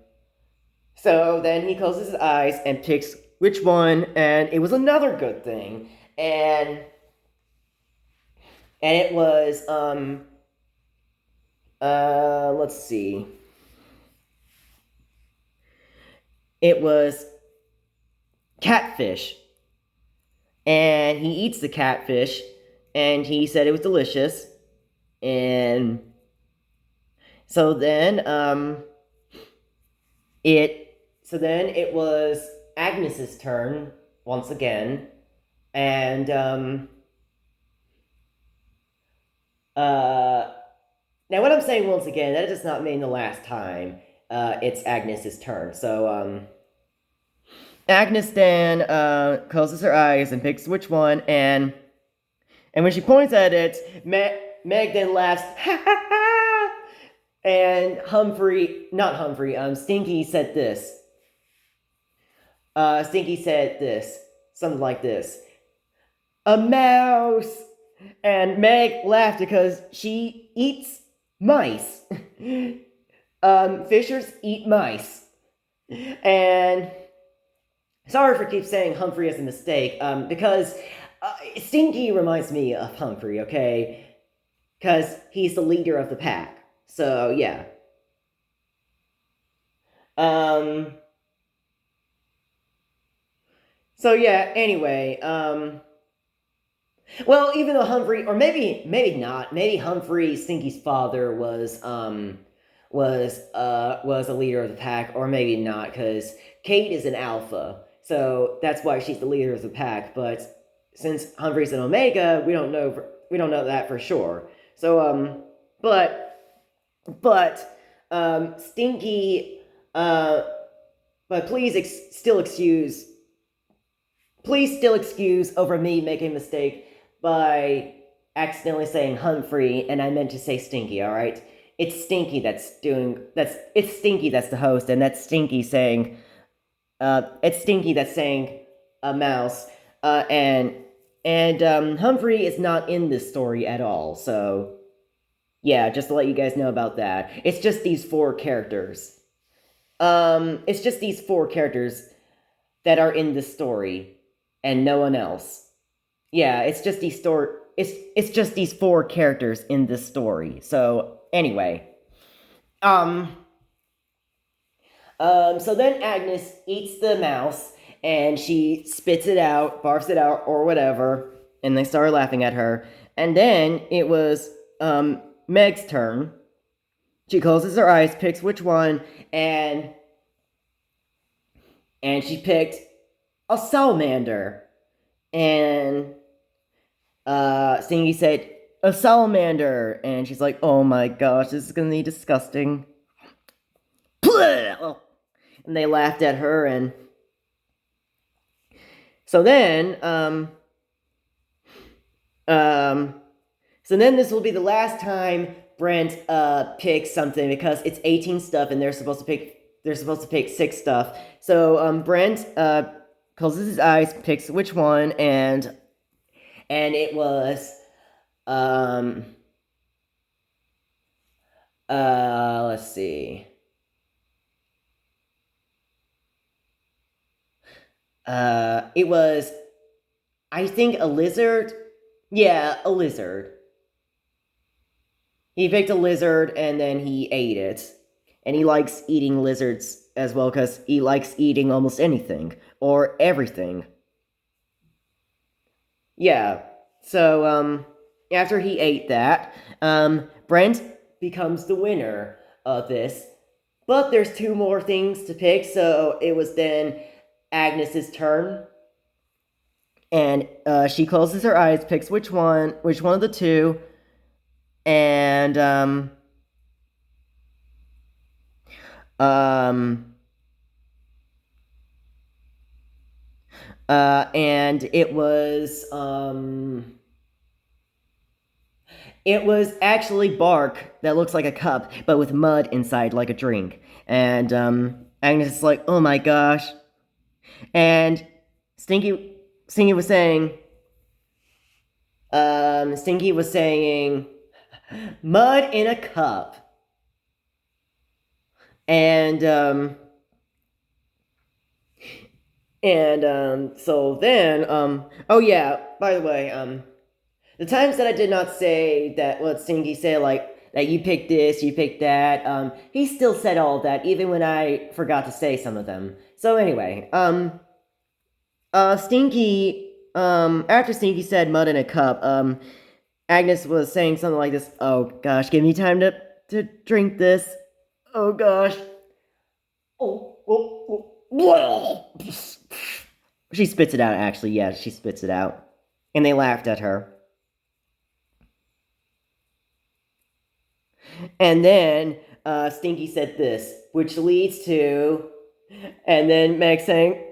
So then he closes his eyes and picks which one, and it was another good thing. And it was let's see. It was catfish. And he eats the catfish, and he said it was delicious. And so then it was Agnes's turn once again, and now what I'm saying once again, that does not mean the last time. It's Agnes's turn. So Agnes then closes her eyes and picks which one, and when she points at it, Meg then laughs, ha ha ha, and Stinky said this. Stinky said this, something like this. A mouse! And Meg laughed because she eats mice. Fishers eat mice. And sorry for keep saying Humphrey as a mistake, because Stinky reminds me of Humphrey, okay? Because he's the leader of the pack. So, yeah. So, yeah, anyway, well, even though Humphrey, or maybe not, maybe Humphrey, Stinky's father, was a leader of the pack, or maybe not, because Kate is an alpha, so that's why she's the leader of the pack. But since Humphrey's an omega, we don't know that for sure. So Stinky, but please still excuse over me making a mistake by accidentally saying Humphrey, and I meant to say Stinky. All right, it's Stinky it's Stinky that's the host, and that's Stinky saying it's Stinky that's saying a mouse, and Humphrey is not in this story at all. So yeah, just to let you guys know about that. It's just these four characters. It's just these four characters that are in the story, and no one else. Yeah, it's just these four characters in this story. So anyway, um, so then Agnes eats the mouse and she spits it out, barfs it out, or whatever, and they started laughing at her. And then it was Meg's turn. She closes her eyes, picks which one, and she picked a salamander. And Stingy said, a salamander, and she's like, oh my gosh, this is gonna be disgusting. And they laughed at her, and so then, so then this will be the last time Brent picks something because it's 18 stuff, and they're supposed to pick 6 stuff. So Brent closes his eyes, picks which one, and it was let's see. It was, I think, a lizard. Yeah, a lizard. He picked a lizard and then he ate it. And he likes eating lizards as well because he likes eating almost anything or everything. Yeah. So, after he ate that, Brent becomes the winner of this. But there's 2 more things to pick, so it was then Agnes's turn. And she closes her eyes, picks which one of the 2, and and it was actually bark that looks like a cup, but with mud inside, like a drink. And Agnes is like, oh my gosh. And Stinky was saying, mud in a cup. And so then, oh yeah, by the way, the times that I did not say that what Stinky said, like, that you picked this, you picked that, he still said all of that, even when I forgot to say some of them. So anyway, Stinky, after Stinky said mud in a cup, Agnes was saying something like this, oh gosh, give me time to drink this. Oh gosh. She spits it out, actually, yeah, she spits it out. And they laughed at her. And then Stinky said this, which leads to, and then Meg saying,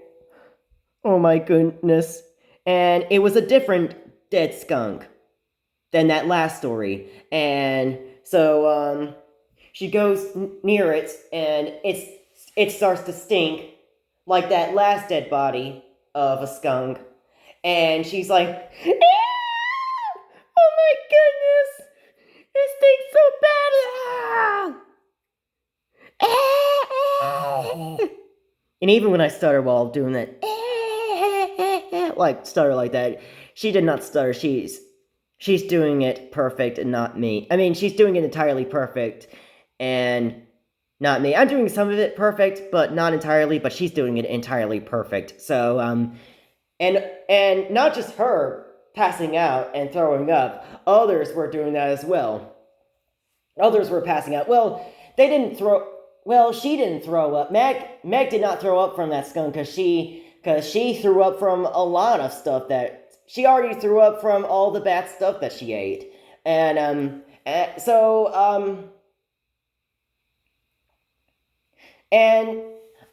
oh my goodness. And it was a different dead skunk than that last story. And so she goes near it, and it starts to stink like that last dead body of a skunk. And she's like, ew! Oh my goodness! It stinks so bad! And even when I stutter while doing that, like stutter like that, she did not stutter. She's doing it perfect and not me. I mean, she's doing it entirely perfect and not me. I'm doing some of it perfect, but not entirely, but she's doing it entirely perfect. So, and not just her passing out and throwing up, others were doing that as well. Others were passing out. Well, she didn't throw up. Meg did not throw up from that skunk because she threw up from a lot of stuff that she already threw up from all the bad stuff that she ate. And so and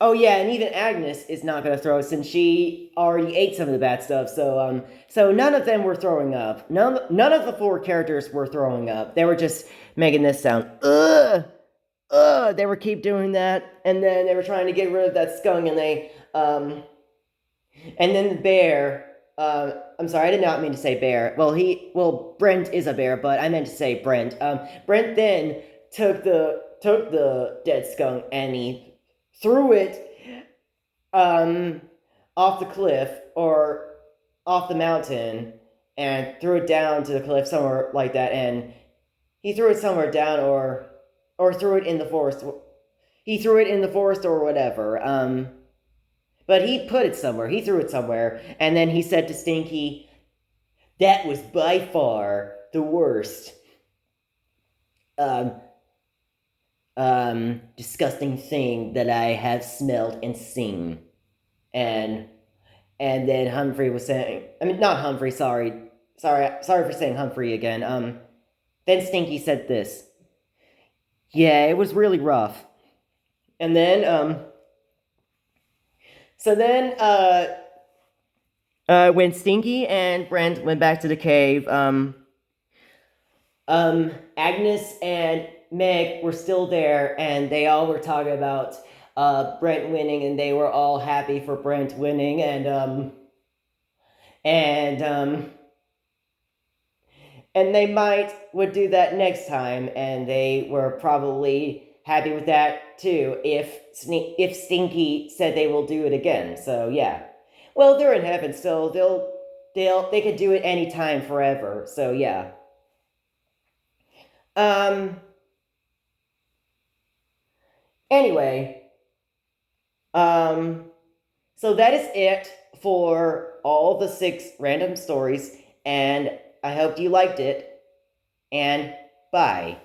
Oh yeah, and even Agnes is not gonna throw since she already ate some of the bad stuff. So none of them were throwing up. None of the four characters were throwing up. They were just making this sound. Ugh, ugh. They were keep doing that, and then they were trying to get rid of that skunk, and then the bear. I'm sorry, I did not mean to say bear. Well, Brent is a bear, but I meant to say Brent. Brent then took the dead skunk and he threw it um, off the cliff or off the mountain and threw it down to the cliff somewhere like that. And he threw it somewhere down or threw it in the forest. He threw it in the forest or whatever. But he put it somewhere. He threw it somewhere. And then he said to Stinky, that was by far the worst um, disgusting thing that I have smelled and seen. And and then Humphrey was saying, I mean, not Humphrey, sorry for saying Humphrey again. Then Stinky said this. Yeah, it was really rough. And then so then when Stinky and Brent went back to the cave, Agnes and Meg were still there, and they all were talking about Brent winning, and they were all happy for Brent winning, and and they would do that next time, and they were probably happy with that too if Stinky said they will do it again. So yeah, well they're in heaven, so they could do it anytime forever. So yeah. Um. Anyway, um. So that is it for all the 6 random stories, and I hope you liked it. And bye.